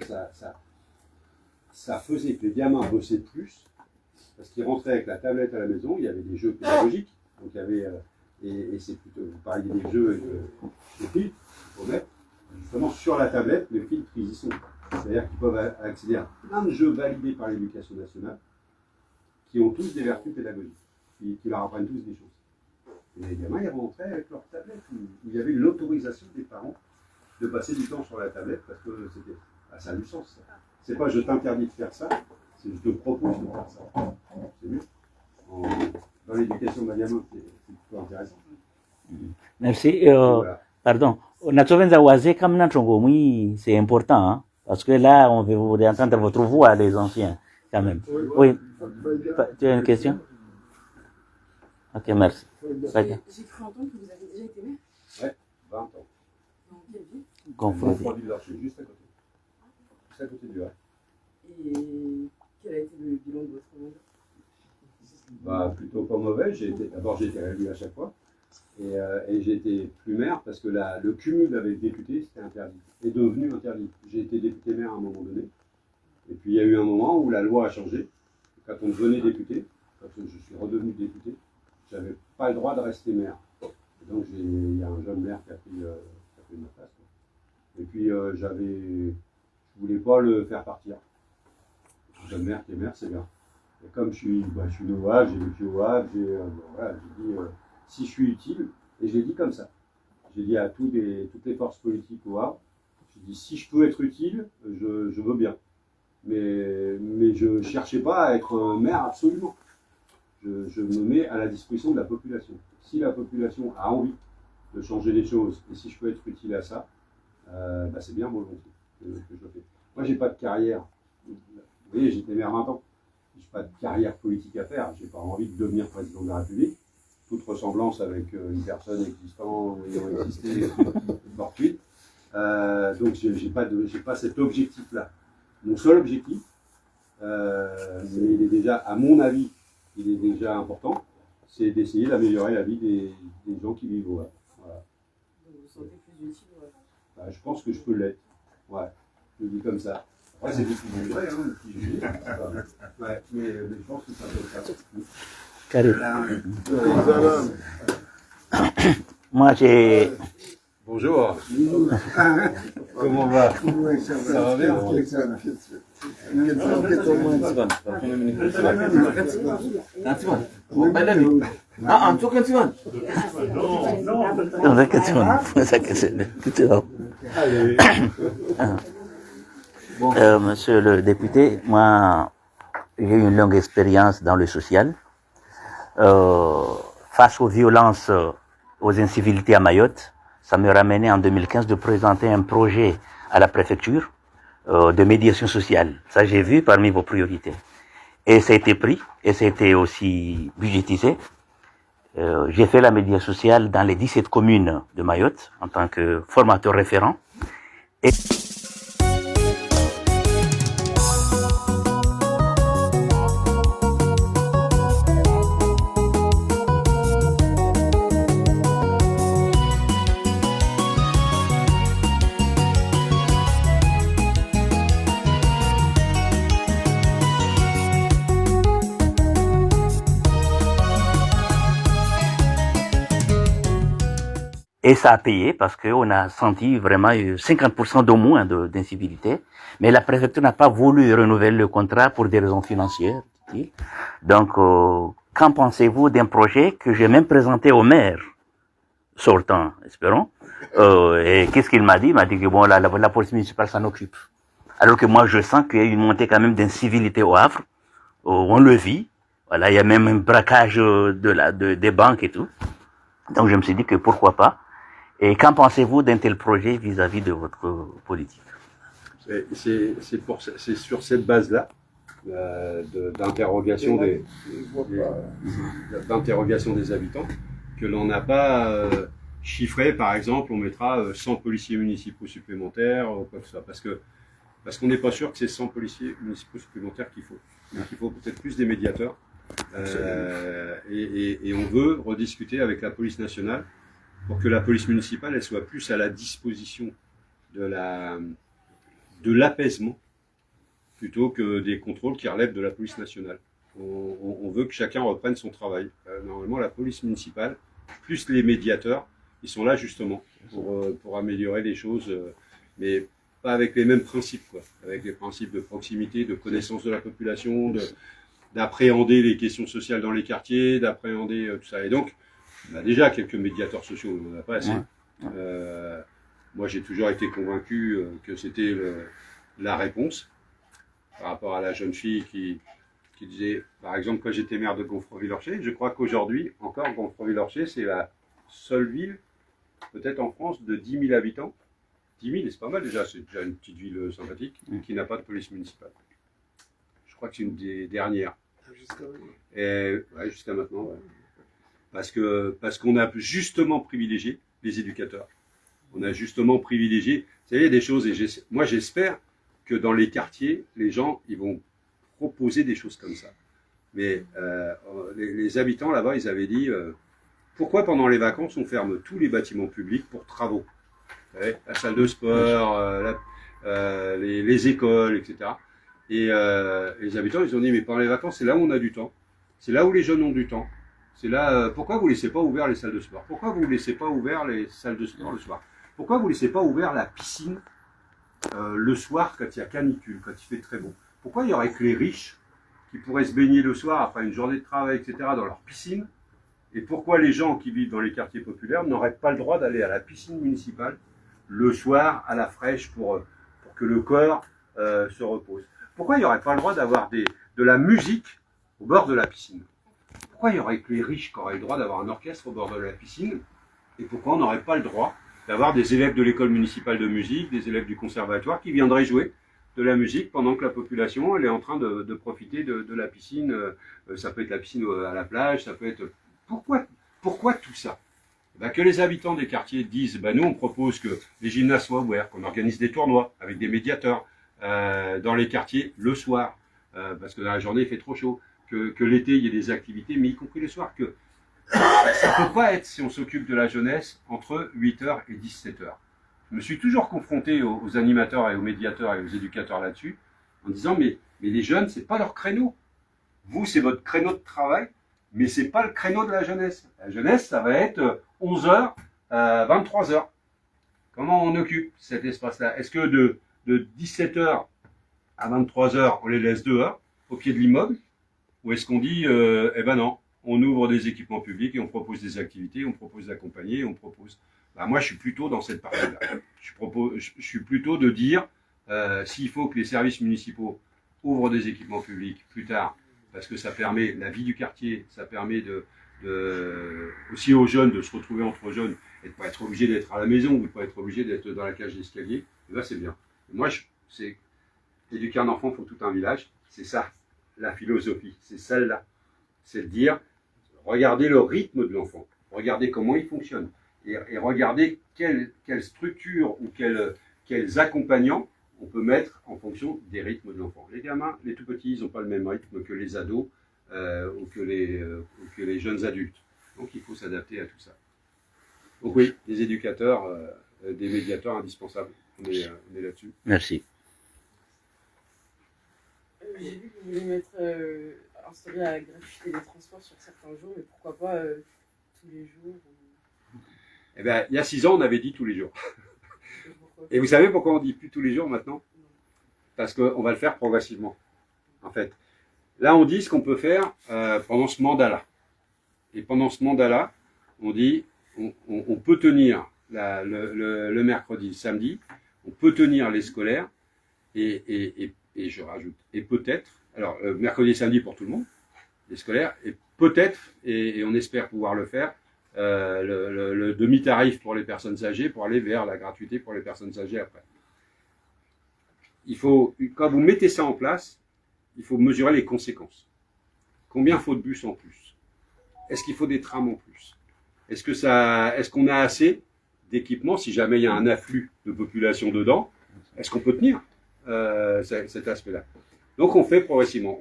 ça faisait que les gamins bossaient plus, parce qu'ils rentraient avec la tablette à la maison, il y avait des jeux pédagogiques, donc il y avait, et c'est plutôt, vous parliez des jeux avec des filtres, faut mettre, justement sur la tablette, les filtres, ils y sont. C'est-à-dire qu'ils peuvent accéder à plein de jeux validés par l'éducation nationale, qui ont tous des vertus pédagogiques, qui leur apprennent tous des choses. Et les gamins, ils rentraient avec leur tablette, où il y avait l'autorisation des parents de passer du temps sur la tablette, parce que c'était, ça a du sens. C'est pas je t'interdis de faire ça, c'est je te propose de faire ça. C'est mieux. Dans l'éducation d'un gamin, c'est plutôt intéressant. Merci. Voilà. Pardon. Natsovenza Waze Kamna Chongomi, c'est important, hein, parce que là, on veut vous entendre votre voix, les anciens, quand même. Oui. Tu as une question? Ok, merci. J'ai cru entendre que vous avez déjà été maire. Ouais, 20 ans. Dans quelle ville? Confondé. Juste à côté. Juste à côté du Havre. Et quel a été le bilan de votre mandat? Bah, plutôt pas mauvais. D'abord, j'ai été réélu à chaque fois. Et j'ai été plus maire parce que le cumul avec député, c'était interdit. Est devenu interdit. J'ai été député maire à un moment donné. Et puis, il y a eu un moment où la loi a changé. Quand on devenait député, quand je suis redevenu député, j'avais pas le droit de rester maire. Et donc, il y a un jeune maire qui a pris ma place. Quoi. Et puis, je voulais pas le faire partir. Un jeune maire qui est maire, c'est bien. Et comme je suis né au Havre, j'ai vécu au Havre, j'ai dit, si je suis utile, et je l'ai dit comme ça. J'ai dit à toutes les forces politiques au Havre, j'ai dit, si je peux être utile, je veux bien. Mais je ne cherchais pas à être maire absolument. Je me mets à la disposition de la population. Si la population a envie de changer les choses, et si je peux être utile à ça, c'est bien volontiers que je le fais. Moi, j'ai pas de carrière. Vous voyez, j'étais maire 20 ans. J'ai pas de carrière politique à faire. J'ai pas envie de devenir président de la République. Toute ressemblance avec une personne existant, ayant existé, fortuite. Donc, j'ai pas cet objectif-là. Mon seul objectif, mais il est déjà, à mon avis, il est déjà important, c'est d'essayer d'améliorer la vie des gens qui vivent au Havre. Voilà. Donc vous vous sentez plus utile? Ouais. Je pense que je peux l'être. Ouais, je le dis comme ça. Après, c'est des petits degrés, hein, qui jugent. Ouais, mais je pense que ça peut le faire. Moi, j'ai... Bonjour. Comment va? Ça va bien? Monsieur le député, moi, j'ai eu une longue expérience dans le social. Face aux violences, aux incivilités à Mayotte, ça me ramenait en 2015 de présenter un projet à la préfecture de médiation sociale. Ça, j'ai vu parmi vos priorités. Et ça a été pris, et ça a été aussi budgétisé. J'ai fait la médiation sociale dans les 17 communes de Mayotte en tant que formateur référent. Et Et ça a payé parce qu'on a senti vraiment 50% d'au moins d'incivilité. Mais la préfecture n'a pas voulu renouveler le contrat pour des raisons financières, dit-il. Donc, qu'en pensez-vous d'un projet que j'ai même présenté au maire sortant, espérons. Et qu'est-ce qu'il m'a dit? Il m'a dit que bon, la police municipale s'en occupe. Alors que moi, je sens qu'il y a une montée quand même d'incivilité au Havre. On le vit. Voilà, il y a même un braquage des banques et tout. Donc, je me suis dit que pourquoi pas. Et qu'en pensez-vous d'un tel projet vis-à-vis de votre politique? C'est sur cette base-là d'interrogation des habitants que l'on n'a pas chiffré. Par exemple, on mettra 100 policiers municipaux supplémentaires ou quoi que ce soit, parce qu'on n'est pas sûr que c'est 100 policiers municipaux supplémentaires qu'il faut. Donc il faut peut-être plus des médiateurs. Et on veut rediscuter avec la police nationale pour que la police municipale elle soit plus à la disposition de l'apaisement plutôt que des contrôles qui relèvent de la police nationale. On veut que chacun reprenne son travail. Normalement, la police municipale, plus les médiateurs, ils sont là justement pour améliorer les choses, mais pas avec les mêmes principes, quoi. Avec les principes de proximité, de connaissance de la population, d'appréhender les questions sociales dans les quartiers, d'appréhender tout ça. Et donc, on a déjà quelques médiateurs sociaux, on n'en a pas assez. Moi, j'ai toujours été convaincu que c'était la réponse par rapport à la jeune fille qui disait, par exemple, quand j'étais maire de Gonfreville-Orcher, je crois qu'aujourd'hui, encore, Gonfreville-Orcher, c'est la seule ville, peut-être en France, de 10 000 habitants. 10 000, c'est pas mal déjà, c'est déjà une petite ville sympathique, qui n'a pas de police municipale. Je crois que c'est une des dernières. Jusqu'à maintenant, ouais. Parce qu'on a justement privilégié les éducateurs. On a justement privilégié, vous savez, des choses, et moi j'espère que dans les quartiers, les gens, ils vont proposer des choses comme ça. Mais les habitants là-bas, ils avaient dit, pourquoi pendant les vacances, on ferme tous les bâtiments publics pour travaux? Vous savez, la salle de sport, les écoles, etc. Et les habitants, ils ont dit, mais pendant les vacances, c'est là où on a du temps. C'est là où les jeunes ont du temps. C'est là, pourquoi vous ne laissez pas ouvert les salles de sport? Pourquoi vous ne laissez pas ouvert les salles de sport le soir? Pourquoi vous ne laissez pas ouvert la piscine le soir quand il y a canicule, quand il fait très beau? Pourquoi il n'y aurait que les riches qui pourraient se baigner le soir après une journée de travail, etc., dans leur piscine? Et pourquoi les gens qui vivent dans les quartiers populaires n'auraient pas le droit d'aller à la piscine municipale le soir à la fraîche pour que le corps se repose? Pourquoi il n'y aurait pas le droit d'avoir de la musique au bord de la piscine? Pourquoi il n'y aurait que les riches qui auraient le droit d'avoir un orchestre au bord de la piscine? Et pourquoi on n'aurait pas le droit d'avoir des élèves de l'école municipale de musique, des élèves du conservatoire qui viendraient jouer de la musique pendant que la population elle est en train de profiter de la piscine? Ça peut être la piscine à la plage, ça peut être... Pourquoi tout ça? Que les habitants des quartiers disent, nous on propose que les gymnases soient ouverts, qu'on organise des tournois avec des médiateurs dans les quartiers le soir, parce que dans la journée il fait trop chaud, que l'été il y ait des activités, mais y compris le soir, que ça ne peut pas être, si on s'occupe de la jeunesse, entre 8h et 17h. Je me suis toujours confronté aux animateurs et aux médiateurs et aux éducateurs là-dessus, en disant, mais les jeunes, c'est pas leur créneau. Vous, c'est votre créneau de travail, mais c'est pas le créneau de la jeunesse. La jeunesse, ça va être 11h, 23h. Comment on occupe cet espace-là? Est-ce que de 17h à 23h, on les laisse dehors, au pied de l'immeuble? Ou est-ce qu'on dit, non, on ouvre des équipements publics et on propose des activités, on propose d'accompagner, on propose... moi, je suis plutôt dans cette partie-là. Je suis plutôt de dire, s'il faut que les services municipaux ouvrent des équipements publics plus tard, parce que ça permet la vie du quartier, ça permet aussi aux jeunes de se retrouver entre jeunes et de ne pas être obligé d'être à la maison ou de ne pas être obligé d'être dans la cage d'escalier, et là, c'est bien. Moi, c'est éduquer un enfant pour tout un village, c'est ça. La philosophie, c'est celle-là. C'est de dire, regardez le rythme de l'enfant, regardez comment il fonctionne, et regardez quelle structure ou quels accompagnants on peut mettre en fonction des rythmes de l'enfant. Les gamins, les tout petits, ils n'ont pas le même rythme que les ados ou que les jeunes adultes. Donc il faut s'adapter à tout ça. Donc oui, des éducateurs, des médiateurs indispensables. On est là-dessus. Merci. J'ai vu que vous voulez instaurer la gratuité des transports sur certains jours, mais pourquoi pas tous les jours il y a 6 ans, on avait dit tous les jours. Et vous savez pourquoi on dit plus tous les jours maintenant? Parce qu'on va le faire progressivement. En fait, là, on dit ce qu'on peut faire pendant ce mandat-là. Et pendant ce mandat-là, on dit on peut tenir le mercredi, le samedi, on peut tenir les scolaires, et je rajoute, et peut-être, alors mercredi et samedi pour tout le monde, les scolaires, et peut-être, et on espère pouvoir le faire, le demi-tarif pour les personnes âgées pour aller vers la gratuité pour les personnes âgées après. Quand vous mettez ça en place, il faut mesurer les conséquences. Combien faut de bus en plus? Est-ce qu'il faut des trams en plus? Est-ce qu'on a assez d'équipements si jamais il y a un afflux de population dedans? Est-ce qu'on peut tenir cet aspect-là? Donc on fait progressivement.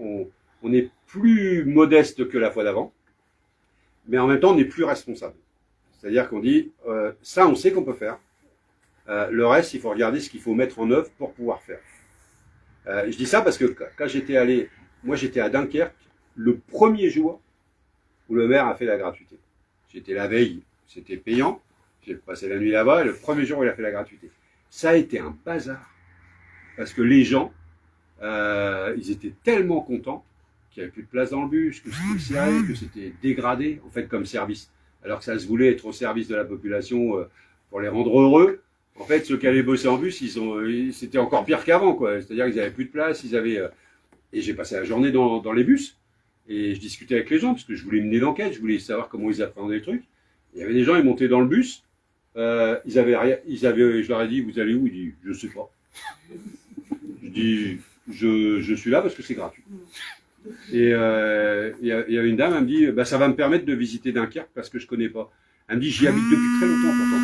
On est plus modeste que la fois d'avant, mais en même temps on est plus responsable. C'est-à-dire qu'on dit, ça on sait qu'on peut faire. Le reste, il faut regarder ce qu'il faut mettre en œuvre pour pouvoir faire. Je dis ça parce que quand j'étais à Dunkerque, le premier jour où le maire a fait la gratuité. J'étais la veille, c'était payant, j'ai passé la nuit là-bas, et le premier jour où il a fait la gratuité. Ça a été un bazar, parce que les gens, ils étaient tellement contents qu'il n'y avait plus de place dans le bus, que c'était serré, que c'était dégradé, en fait, comme service. Alors que ça se voulait être au service de la population pour les rendre heureux. En fait, ceux qui allaient bosser en bus, c'était encore pire qu'avant, quoi. C'est-à-dire qu'ils n'avaient plus de place, et j'ai passé la journée dans les bus, et je discutais avec les gens, parce que je voulais mener l'enquête, je voulais savoir comment ils appréhendaient les trucs. Il y avait des gens, ils montaient dans le bus, je leur ai dit, vous allez où? Ils disent, je sais pas. Je dis, je suis là parce que c'est gratuit. Et il y avait une dame, elle me dit, bah, ça va me permettre de visiter Dunkerque parce que je connais pas. Elle me dit, j'y habite depuis très longtemps pourtant,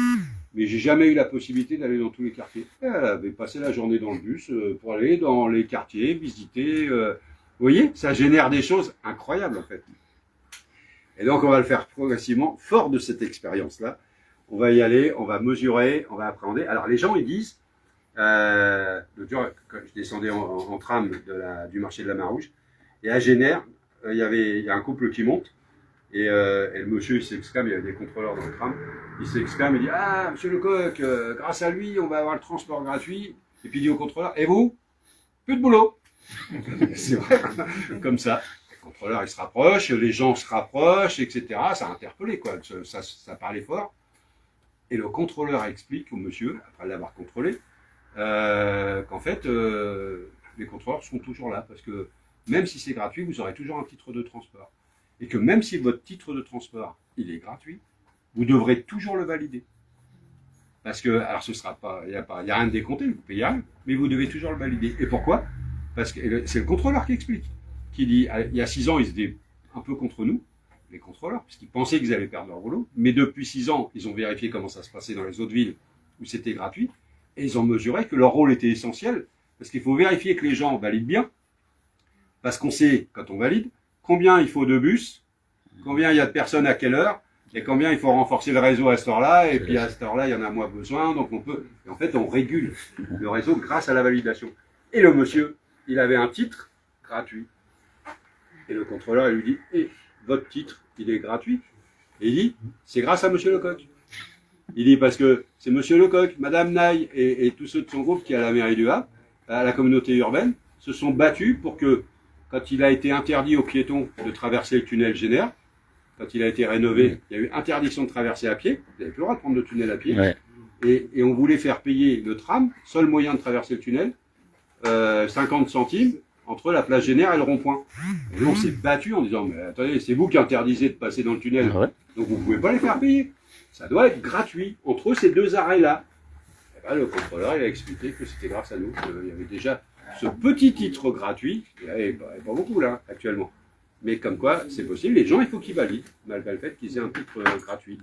mais j'ai jamais eu la possibilité d'aller dans tous les quartiers. Et elle avait passé la journée dans le bus pour aller dans les quartiers, visiter. Vous voyez, ça génère des choses incroyables en fait. Et donc on va le faire progressivement, fort de cette expérience-là. On va y aller, on va mesurer, on va appréhender. Alors les gens ils disent, l'autre jour, quand je descendais en tram du marché de la Marouge, et à Génère, il y a un couple qui monte, et le monsieur il s'exclame, il y avait des contrôleurs dans le tram, il s'exclame, il dit, ah monsieur Lecoq, grâce à lui on va avoir le transport gratuit, et puis il dit au contrôleur, et vous? Plus de boulot. C'est vrai, comme ça. Le contrôleur il se rapproche, les gens se rapprochent, etc. Ça a interpellé, quoi. Ça parlait fort. Et le contrôleur explique au monsieur, après l'avoir contrôlé, qu'en fait, les contrôleurs sont toujours là, parce que même si c'est gratuit, vous aurez toujours un titre de transport. Et que même si votre titre de transport, il est gratuit, vous devrez toujours le valider. Parce que, alors ce sera pas, il y a rien de décompté, vous payez rien, mais vous devez toujours le valider. Et pourquoi? Parce que c'est le contrôleur qui explique. Qui dit, il y a 6 ans, ils étaient un peu contre nous, les contrôleurs, parce qu'ils pensaient qu'ils allaient perdre leur boulot. Mais depuis 6 ans, ils ont vérifié comment ça se passait dans les autres villes où c'était gratuit. Et ils ont mesuré que leur rôle était essentiel. Parce qu'il faut vérifier que les gens valident bien. Parce qu'on sait, quand on valide, combien il faut de bus, combien il y a de personnes à quelle heure, et combien il faut renforcer le réseau à cette heure-là, et puis à cette heure-là, il y en a moins besoin, donc on peut... Et en fait, on régule le réseau grâce à la validation. Et le monsieur, il avait un titre gratuit. Et le contrôleur, il lui dit, eh, votre titre, il est gratuit. Et il dit, c'est grâce à monsieur Lecoq. Il dit, parce que c'est monsieur Lecoq, madame Naï, et tous ceux de son groupe qui est à la mairie du Havre, à la communauté urbaine, se sont battus pour que, quand il a été interdit aux piétons de traverser le tunnel Génère, quand il a été rénové, il y a eu interdiction de traverser à pied, vous n'avez plus le droit de prendre le tunnel à pied, Ouais. et on voulait faire payer le tram, seul moyen de traverser le tunnel, 50 centimes entre la place Génère et le rond-point. Et nous, on s'est battu en disant, mais attendez, c'est vous qui interdisez de passer dans le tunnel, Ouais. donc vous ne pouvez pas les faire payer. Ça doit être gratuit entre ces deux arrêts-là. Et ben, le contrôleur, il a expliqué que c'était grâce à nous, qu'il y avait déjà ce petit titre gratuit, il n'y avait pas beaucoup là, actuellement. Mais comme quoi, c'est possible, les gens, il faut qu'ils valident, malgré le fait qu'ils aient un titre gratuit.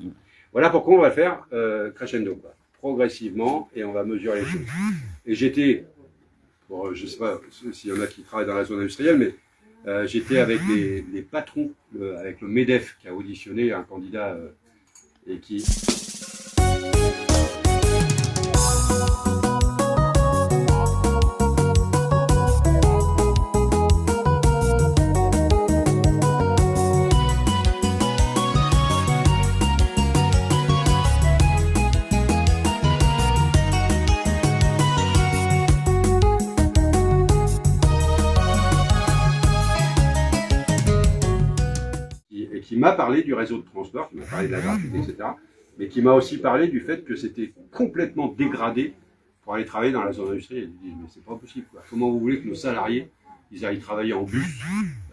Voilà pourquoi on va le faire crescendo, quoi, progressivement, et on va mesurer les choses. Et j'étais, bon, je ne sais pas s'il y en a qui travaillent dans la zone industrielle, mais j'étais avec les patrons, avec le MEDEF qui a auditionné un candidat et qui... qui m'a parlé du réseau de transport, qui m'a parlé de la gratuité, etc., mais qui m'a aussi parlé du fait que c'était complètement dégradé pour aller travailler dans la zone industrielle. Il dit, mais c'est pas possible, quoi. Comment vous voulez que nos salariés, ils aillent travailler en bus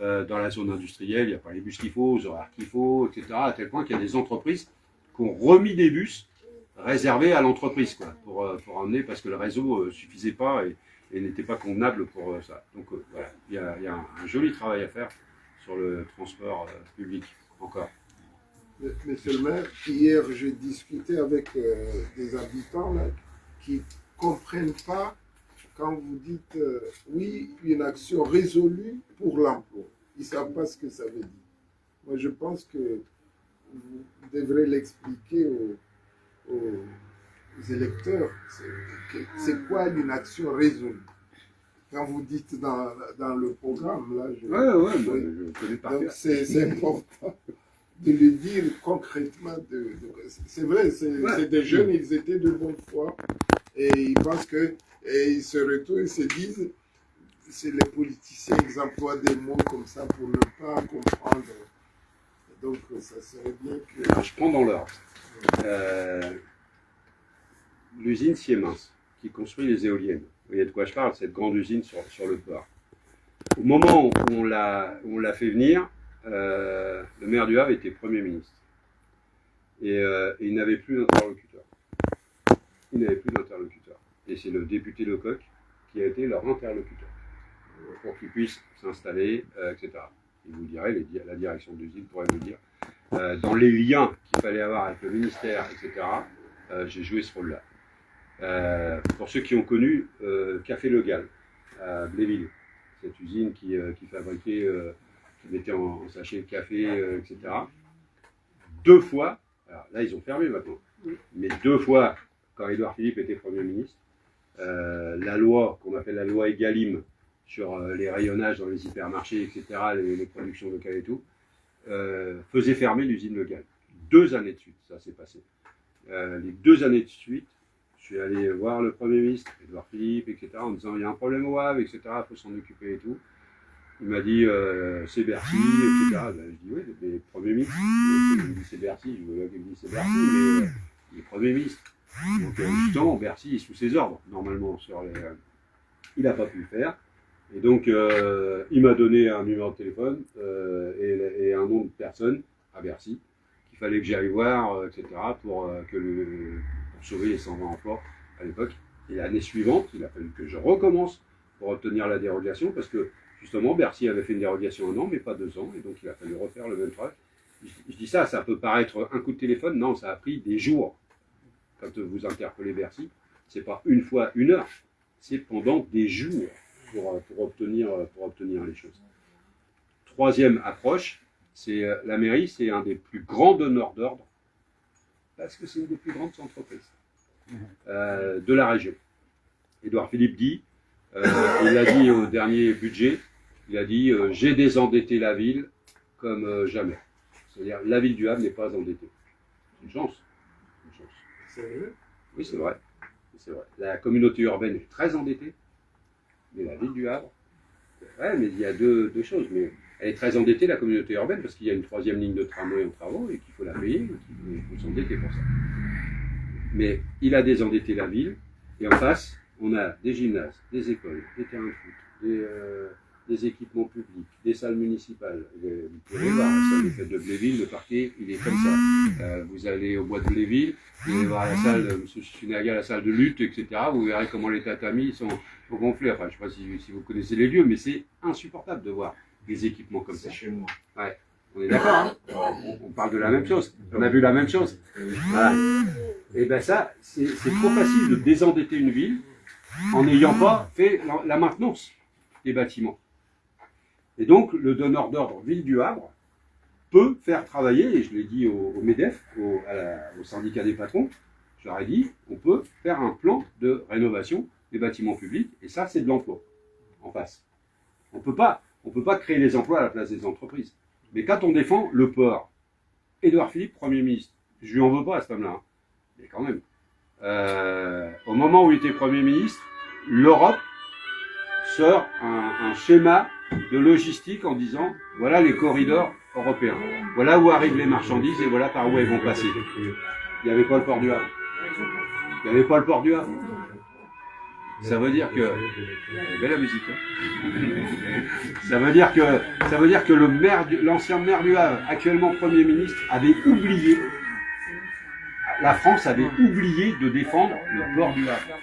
dans la zone industrielle, il n'y a pas les bus qu'il faut, les horaires qu'il faut, etc., à tel point qu'il y a des entreprises qui ont remis des bus réservés à l'entreprise, quoi, pour emmener, parce que le réseau suffisait pas et n'était pas convenable pour ça. Donc voilà, il y a un joli travail à faire sur le transport public, encore. Monsieur le maire, hier j'ai discuté avec des habitants là, qui ne comprennent pas quand vous dites oui, une action résolue pour l'emploi. Ils ne savent pas ce que ça veut dire. Moi je pense que vous devrez l'expliquer aux électeurs. C'est quoi une action résolue? Quand vous dites dans le programme, là, je connais pas. Donc c'est important de le dire concrètement. C'est vrai, c'est des jeunes, ils étaient de bonne foi et ils pensent que, et ils se retournent, ils se disent, c'est les politiciens, ils emploient des mots comme ça pour ne pas comprendre. Donc ça serait bien que... Alors, je prends dans l'ordre. L'usine Siemens, qui construit les éoliennes. Vous voyez de quoi je parle, cette grande usine sur le port. Au moment où on l'a fait venir, le maire du Havre était Premier ministre. Et il n'avait plus d'interlocuteur. Et c'est le député Lecoq qui a été leur interlocuteur pour qu'ils puissent s'installer, etc. Il vous dirait, la direction de l'usine pourrait vous dire, dans les liens qu'il fallait avoir avec le ministère, etc., j'ai joué ce rôle-là. Pour ceux qui ont connu Café Le Gall à Bléville, cette usine qui fabriquait, qui mettait en sachet le café, etc. 2 fois, alors là ils ont fermé maintenant, mais 2 fois, quand Édouard Philippe était Premier ministre, la loi qu'on appelle la loi Egalim sur les rayonnages dans les hypermarchés, etc., les productions locales et tout, faisait fermer l'usine Le Gall. 2 années de suite, ça s'est passé. Les 2 années de suite, je suis allé voir le Premier ministre, Édouard Philippe, etc., en disant il y a un problème au Havre, etc., il faut s'en occuper et tout. Il m'a dit c'est Bercy, etc. Ben, je dis oui, mais Premier ministre, il me dit c'est Bercy, je veux bien qu'il me dise c'est Bercy, mais il est Premier ministre. Donc justement, Bercy est sous ses ordres, normalement, il n'a pas pu le faire. Et donc, il m'a donné un numéro de téléphone et un nom de personne à Bercy qu'il fallait que j'aille voir, etc., pour sauver les 120 emplois à l'époque. Et l'année suivante, il a fallu que je recommence pour obtenir la dérogation, parce que justement, Bercy avait fait une dérogation 1 an, mais pas 2 ans, et donc il a fallu refaire le même travail. Je dis ça peut paraître un coup de téléphone, non, ça a pris des jours. Quand vous interpellez Bercy, c'est pas une fois 1 heure, c'est pendant des jours pour obtenir les choses. 3e approche, c'est la mairie, c'est un des plus grands donneurs d'ordre, parce que c'est une des plus grandes entreprises de la région. Édouard Philippe dit, il a dit au dernier budget, il a dit j'ai désendetté la ville comme jamais. C'est-à-dire la ville du Havre n'est pas endettée. C'est une chance. C'est vrai? Oui, c'est vrai. La communauté urbaine est très endettée, mais la ville du Havre, ouais, mais il y a deux choses. Mais elle est très endettée, la communauté urbaine, parce qu'il y a une 3e ligne de tramway en travaux et qu'il faut la payer, il faut s'endetter pour ça. Mais il a désendetté la ville, et en face, on a des gymnases, des écoles, des terrains de foot, des équipements publics, des salles municipales. Vous pouvez voir la salle des fêtes de Bléville, le parquet, il est comme ça. Vous allez au bois de Bléville, vous allez voir la salle de M. Sunaga, la salle de lutte, etc. Vous verrez comment les tatamis sont gonflés. Enfin, je ne sais pas si vous connaissez les lieux, mais c'est insupportable de voir des équipements comme ça. C'est chez moi. Ouais. On est d'accord, hein, on parle de la même chose. On a vu la même chose. Voilà. Et bien ça, c'est trop facile de désendetter une ville en n'ayant pas fait la maintenance des bâtiments. Et donc, le donneur d'ordre Ville du Havre peut faire travailler, et je l'ai dit au MEDEF, au syndicat des patrons, je leur ai dit, on peut faire un plan de rénovation des bâtiments publics, et ça, c'est de l'emploi, en face. On peut pas créer les emplois à la place des entreprises. Mais quand on défend le port, Édouard Philippe, Premier ministre, je lui en veux pas à cet homme-là, hein, mais quand même. Au moment où il était Premier ministre, l'Europe sort un schéma de logistique en disant voilà les corridors européens, voilà où arrivent les marchandises et voilà par où elles vont passer. Il n'y avait pas le port du Havre. Il n'y avait pas le port du Havre. Ça veut dire que belle la musique. Hein, ça veut dire que l'ancien maire du Havre, actuellement Premier ministre, avait oublié la France avait oublié de défendre le port du Havre.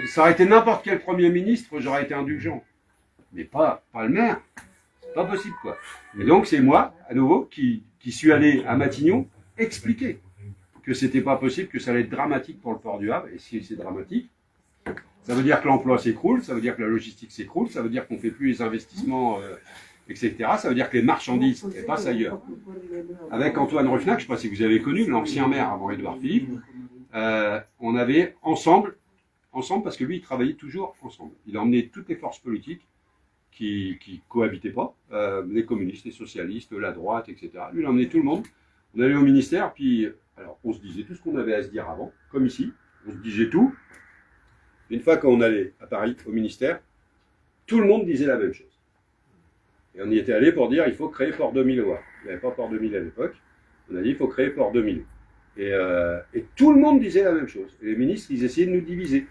Ça aurait été n'importe quel Premier ministre, j'aurais été indulgent. Mais pas le maire. C'est pas possible, quoi. Et donc, c'est moi, à nouveau, qui suis allé à Matignon expliquer que c'était pas possible, que ça allait être dramatique pour le port du Havre. Et si c'est dramatique, ça veut dire que l'emploi s'écroule, ça veut dire que la logistique s'écroule, ça veut dire qu'on fait plus les investissements, etc. Ça veut dire que les marchandises, elles passent ailleurs. Avec Antoine Ruffnac, je ne sais pas si vous avez connu, l'ancien maire avant Édouard Philippe, on avait ensemble, parce que lui, il travaillait toujours ensemble. Il a emmené toutes les forces politiques qui cohabitaient pas, les communistes, les socialistes, la droite, etc. Lui, il a emmené tout le monde. On allait au ministère, puis alors, on se disait tout ce qu'on avait à se dire avant, comme ici, on se disait tout. Une fois qu'on allait à Paris, au ministère, tout le monde disait la même chose. Et on y était allé pour dire il faut créer Port 2000 au Havre. Il n'y avait pas Port 2000 à l'époque. On a dit il faut créer Port 2000. Et tout le monde disait la même chose. Et les ministres, ils essayaient de nous diviser.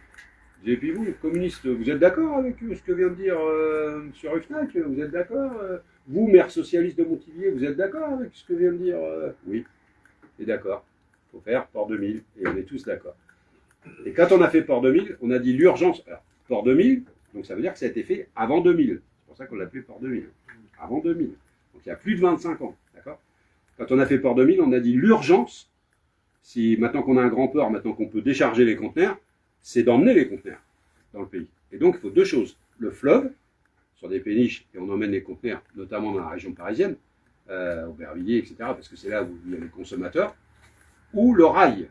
Et puis vous, les communistes, vous êtes d'accord avec ce que vient de dire M. Ruffnac? Vous êtes d'accord Vous, maire socialiste de Montivier, vous êtes d'accord avec ce que vient de dire Oui, et d'accord. Il faut faire Port 2000. Et on est tous d'accord. Et quand on a fait Port 2000, on a dit l'urgence. Alors, Port 2000, donc ça veut dire que ça a été fait avant 2000. C'est pour ça qu'on l'appelait Port 2000. Avant 2000. Donc il y a plus de 25 ans. D'accord. Quand on a fait Port 2000, on a dit l'urgence, si maintenant qu'on a un grand port, maintenant qu'on peut décharger les conteneurs, c'est d'emmener les conteneurs dans le pays. Et donc il faut deux choses. Le fleuve, sur des péniches, et on emmène les conteneurs, notamment dans la région parisienne, Aubervilliers, etc., parce que c'est là où il y a les consommateurs, ou le rail,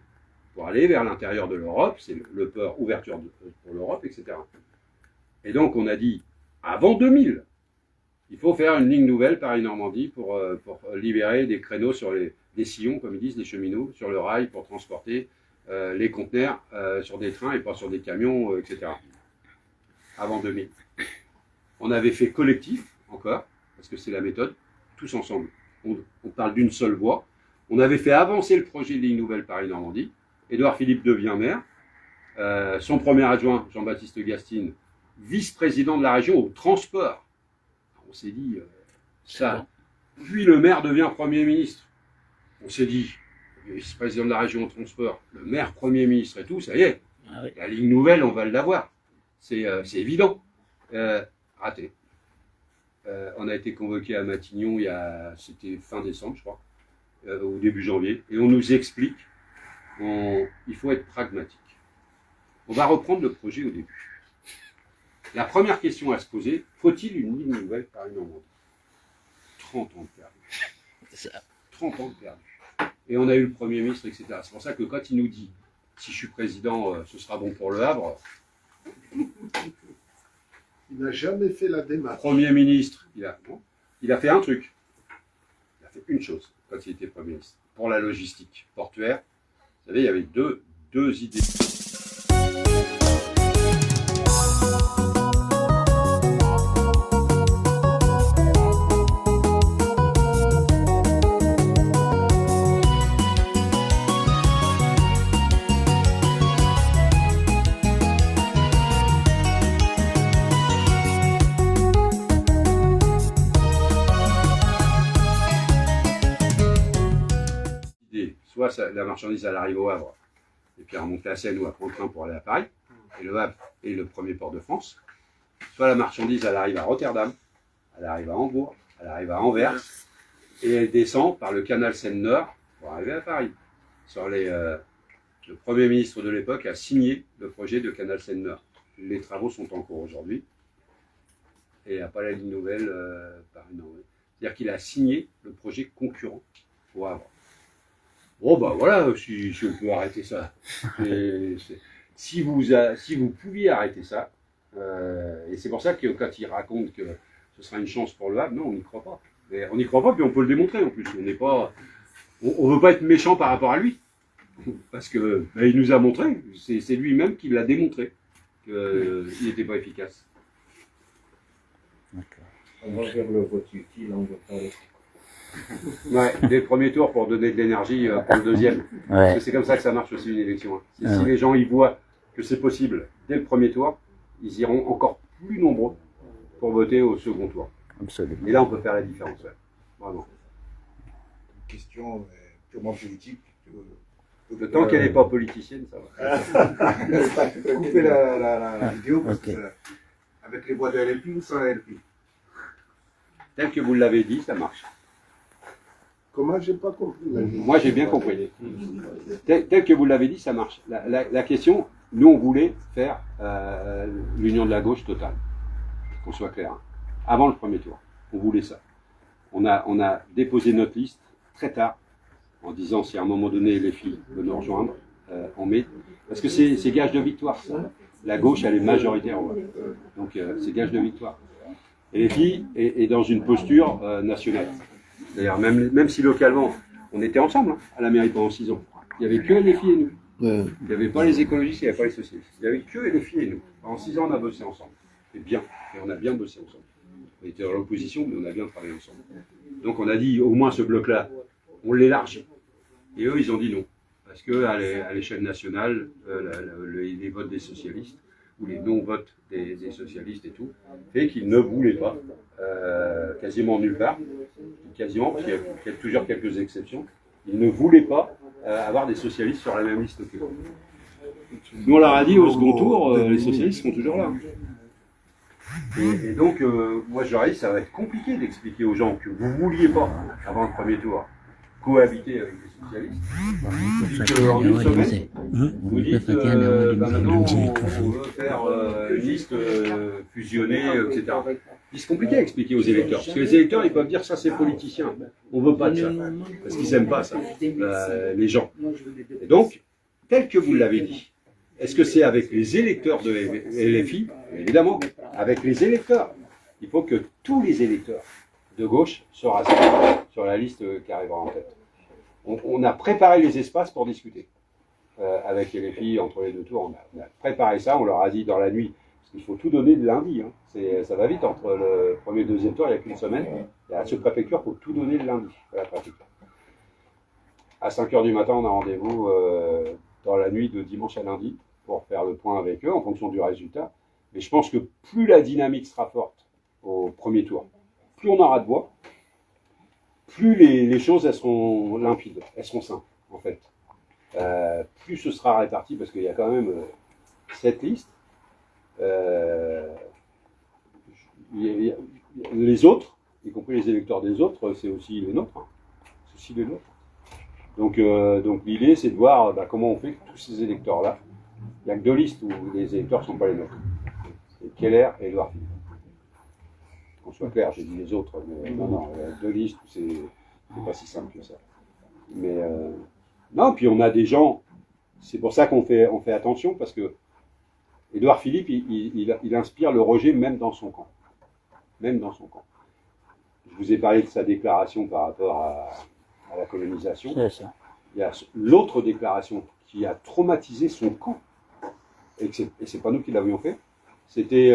pour aller vers l'intérieur de l'Europe, c'est le port ouverture pour l'Europe, etc. Et donc on a dit, avant 2000, il faut faire une ligne nouvelle Paris-Normandie pour libérer des créneaux sur des sillons, comme ils disent, des cheminots, sur le rail pour transporter les conteneurs sur des trains et pas sur des camions, etc. Avant 2000. On avait fait collectif, encore, parce que c'est la méthode, tous ensemble. On parle d'une seule voix. On avait fait avancer le projet de ligne nouvelle Paris-Normandie. Édouard Philippe devient maire. Son premier adjoint, Jean-Baptiste Gastine, vice-président de la région au transport. On s'est dit, ça. Puis le maire devient Premier ministre. On s'est dit, vice-président de la région au transport, le maire Premier ministre et tout, ça y est. Ah oui. La ligne nouvelle, on va l'avoir. C'est évident. Raté. On a été convoqué à Matignon, c'était fin décembre, je crois, au début janvier, et on nous explique il faut être pragmatique. On va reprendre le projet au début. La première question à se poser, faut-il une ligne nouvelle Paris-Normandie? 30 ans de perdu. 30 ans de perdu. Et on a eu le Premier ministre, etc. C'est pour ça que quand il nous dit, si je suis président, ce sera bon pour le Havre. Il n'a jamais fait la démarche. Premier ministre, il a fait un truc. Il a fait une chose quand il était Premier ministre. Pour la logistique portuaire, vous savez, il y avait deux idées. Soit la marchandise, elle arrive au Havre, et puis elle remonte la Seine ou elle prend le train pour aller à Paris, et le Havre est le premier port de France. Soit la marchandise, elle arrive à Rotterdam, elle arrive à Hambourg, elle arrive à Anvers, et elle descend par le canal Seine-Nord pour arriver à Paris. Le Premier ministre de l'époque a signé le projet de canal Seine-Nord. Les travaux sont en cours aujourd'hui, et il n'y a pas la ligne nouvelle Paris-Nord. C'est-à-dire qu'il a signé le projet concurrent au Havre. Bon, ben voilà, si on peut arrêter ça. Si vous pouviez arrêter ça, et c'est pour ça que quand il raconte que ce sera une chance pour le Havre, non, on n'y croit pas. Mais on n'y croit pas, puis on peut le démontrer en plus. On veut pas être méchant par rapport à lui. Parce que il nous a montré, c'est lui-même qui l'a démontré, qu'il n'était pas efficace. On va vers le vote utile, on va pas... Ouais, dès le premier tour pour donner de l'énergie pour le deuxième. Ouais. Parce que c'est comme ça que ça marche aussi une élection. Hein. Si les gens y voient que c'est possible dès le premier tour, ils iront encore plus nombreux pour voter au second tour. Absolument. Et là, on peut faire la différence. Ouais. Vraiment. Une question purement politique. Le temps qu'elle n'est pas politicienne, ça va. Coupez la vidéo parce que avec les voix de LFI ou sans LFI. Tel que vous l'avez dit, ça marche. Comment j'ai pas compris Moi, j'ai bien compris. Tel que vous l'avez dit, ça marche. La question, nous, on voulait faire l'union de la gauche totale. Qu'on soit clair. Hein. Avant le premier tour. On voulait ça. On a déposé notre liste très tard, en disant si à un moment donné les filles veulent nous rejoindre, on met. Parce que c'est gage de victoire, ça. La gauche, elle est majoritaire. Ouais. Donc, c'est gage de victoire. Et les filles est dans une posture nationale. D'ailleurs, même si localement, on était ensemble hein, à la mairie pendant 6 ans. Il n'y avait que les filles et nous. Il n'y avait pas les écologistes, il n'y avait pas les socialistes. Il n'y avait que les filles et nous. Pendant 6 ans, on a bossé ensemble. Et bien. Et on a bien bossé ensemble. On était dans l'opposition, mais on a bien travaillé ensemble. Donc on a dit, au moins ce bloc-là, on l'élargit. Et eux, ils ont dit non. Parce qu'à l'échelle nationale, les votes des socialistes, ou les non-votes des socialistes et tout, fait qu'ils ne voulaient pas, quasiment nulle part, quasiment, parce qu'il y a toujours quelques exceptions, ils ne voulaient pas avoir des socialistes sur la même liste que eux. Nous, on leur a dit au second tour, les socialistes seront toujours là. Et donc, moi je leur ai dit, ça va être compliqué d'expliquer aux gens que vous ne vouliez pas, avant le premier tour, cohabiter avec les socialistes. En une semaine, vous dites, maintenant on veut faire une liste fusionnée, etc. C'est compliqué à expliquer aux électeurs, parce que les électeurs, ils peuvent dire ça c'est politicien, on ne veut pas de ça, parce qu'ils n'aiment pas ça, les gens. Et donc, tel que vous l'avez dit, est-ce que c'est avec les électeurs de LFI? Évidemment, avec les électeurs. Il faut que tous les électeurs de gauche se rassemblent sur la liste qui arrivera en tête. On a préparé les espaces pour discuter avec LFI entre les deux tours. On a préparé ça, on leur a dit dans la nuit, parce qu'il faut tout donner de lundi. Hein. Ça va vite entre le premier et le deuxième tour, il n'y a qu'une semaine. Il y a la sous-préfecture, il faut tout donner le lundi à la préfecture. À 5 h du matin, on a rendez-vous dans la nuit de dimanche à lundi pour faire le point avec eux en fonction du résultat. Mais je pense que plus la dynamique sera forte au premier tour, plus on aura de voix, plus les choses elles seront limpides, elles seront simples en fait. Plus ce sera réparti parce qu'il y a quand même 7 listes. Les autres, y compris les électeurs des autres, c'est aussi les nôtres. Hein. C'est aussi les nôtres. Donc l'idée c'est de voir comment on fait que tous ces électeurs-là, il n'y a que 2 listes où les électeurs ne sont pas les nôtres. C'est Keller et Édouard Philippe. Qu'on soit clair, j'ai dit les autres, mais non, il y a 2 listes où c'est pas si simple que ça. Mais non, puis on a des gens, c'est pour ça qu'on fait attention, parce que Édouard Philippe, il inspire le rejet même dans son camp. Même dans son camp. Je vous ai parlé de sa déclaration par rapport à la colonisation. C'est ça. Il y a l'autre déclaration qui a traumatisé son camp. Et c'est pas nous qui l'avions fait. C'était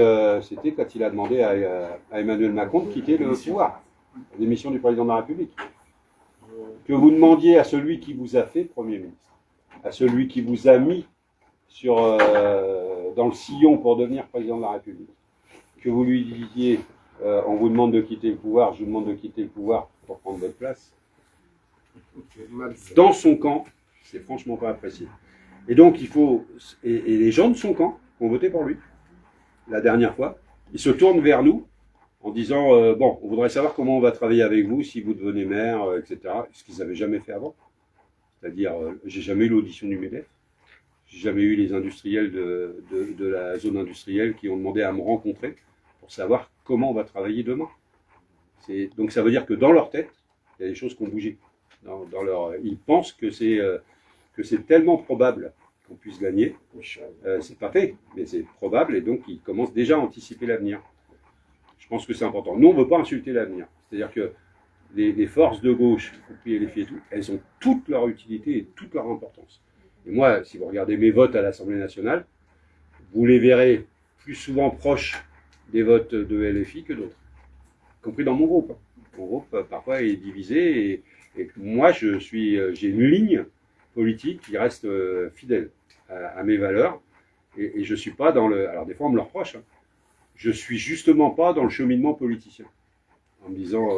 quand il a demandé à Emmanuel Macron de quitter le pouvoir, la démission du président de la République. Que vous demandiez à celui qui vous a fait Premier ministre, à celui qui vous a mis dans le sillon pour devenir président de la République, que vous lui disiez on vous demande de quitter le pouvoir, je vous demande de quitter le pouvoir pour prendre votre place. Dans son camp, c'est franchement pas apprécié. Et donc il faut, et les gens de son camp ont voté pour lui la dernière fois, ils se tournent vers nous en disant bon, on voudrait savoir comment on va travailler avec vous si vous devenez maire, etc. Ce qu'ils n'avaient jamais fait avant. C'est-à-dire, j'ai jamais eu l'audition du MEDEF, j'ai jamais eu les industriels de la zone industrielle qui ont demandé à me rencontrer pour savoir comment on va travailler demain. Donc ça veut dire que dans leur tête, il y a des choses qui ont bougé. Ils pensent que c'est tellement probable qu'on puisse gagner. C'est pas fait, mais c'est probable, et donc ils commencent déjà à anticiper l'avenir. Je pense que c'est important. Nous, on ne veut pas insulter l'avenir. C'est-à-dire que les forces de gauche, y compris les filles et tout, elles ont toute leur utilité et toute leur importance. Et moi, si vous regardez mes votes à l'Assemblée nationale, vous les verrez plus souvent proches des votes de LFI que d'autres, y compris dans mon groupe. Mon groupe, parfois, est divisé, et moi, j'ai une ligne politique qui reste fidèle à mes valeurs, et je ne suis pas dans le... Alors des fois on me le reproche, hein, je suis justement pas dans le cheminement politicien, en me disant,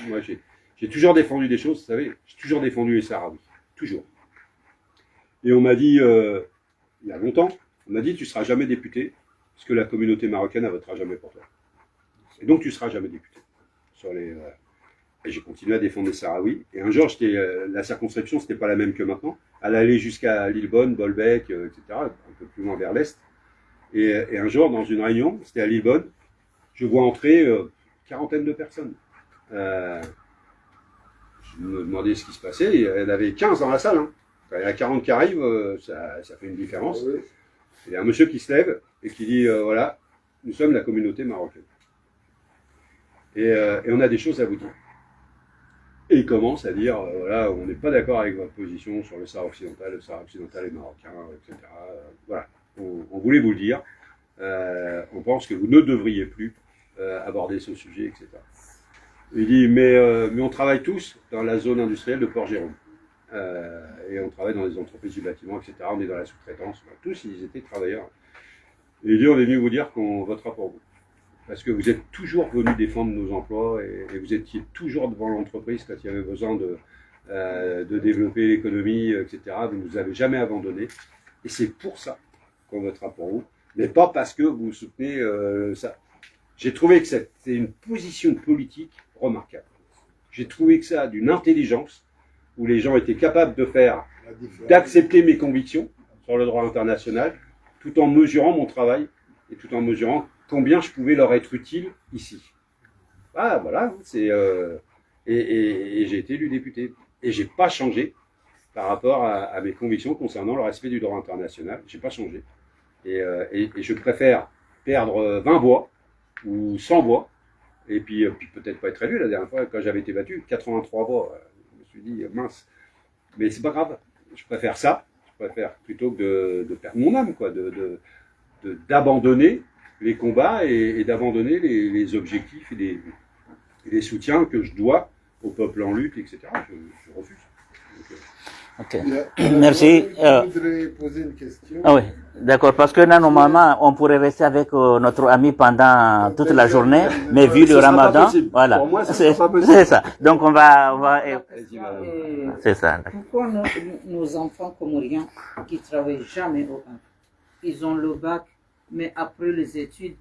moi j'ai toujours défendu des choses, vous savez, j'ai toujours défendu les Sahraouis, toujours. Et on m'a dit, il y a longtemps, on m'a dit, tu ne seras jamais député, parce que la communauté marocaine ne votera jamais pour toi. Et donc, tu ne seras jamais député. Et j'ai continué à défendre les Sahraouis. Et un jour, la circonscription, c'était pas la même que maintenant. Elle allait jusqu'à Lillebonne, Bolbec, etc., un peu plus loin vers l'est. Et un jour, dans une réunion, c'était à Lillebonne, je vois entrer quarantaine de personnes. Je me demandais ce qui se passait. Et il y en avait 15 dans la salle. Hein. Quand il y a 40 qui arrivent, ça fait une différence. Et il y a un monsieur qui se lève et qui dit, voilà, nous sommes la communauté marocaine. Et on a des choses à vous dire. Et il commence à dire, voilà, on n'est pas d'accord avec votre position sur le Sahara occidental est marocain, etc. Voilà, on voulait vous le dire. On pense que vous ne devriez plus aborder ce sujet, etc. Il dit, mais on travaille tous dans la zone industrielle de Port-Jérôme. Et on travaille dans les entreprises du bâtiment, etc. On est dans la sous-traitance. Tous, ils étaient travailleurs. Et il dit, on est venu vous dire qu'on votera pour vous. Parce que vous êtes toujours venu défendre nos emplois et vous étiez toujours devant l'entreprise quand il y avait besoin de développer l'économie, etc. Vous ne nous avez jamais abandonnés. Et c'est pour ça qu'on votera pour vous, mais pas parce que vous soutenez ça. J'ai trouvé que c'était une position politique remarquable. J'ai trouvé que ça a d'une intelligence où les gens étaient capables de d'accepter mes convictions sur le droit international, tout en mesurant mon travail et tout en mesurant combien je pouvais leur être utile ici. Ah, voilà, et j'ai été élu député. Et j'ai pas changé par rapport à mes convictions concernant le respect du droit international. J'ai pas changé. Et je préfère perdre 20 voix ou 100 voix, et puis peut-être pas être élu. La dernière fois, quand j'avais été battu, 83 voix. Je me suis dit, mince. Mais c'est pas grave. Je préfère ça. Je préfère plutôt que de perdre mon âme, quoi, d'abandonner les combats et d'abandonner les objectifs et les soutiens que je dois au peuple en lutte, etc. Je refuse. Ok. Merci. Je voudrais poser une question. Ah oui, d'accord, parce que là, normalement, on pourrait rester avec notre ami pendant toute la journée, mais vu le ramadan, voilà. Pour moi, c'est ça. Donc, on va c'est ça. Pourquoi nos enfants comoriens qui travaillent jamais au bac, ils ont le bac, mais après les études,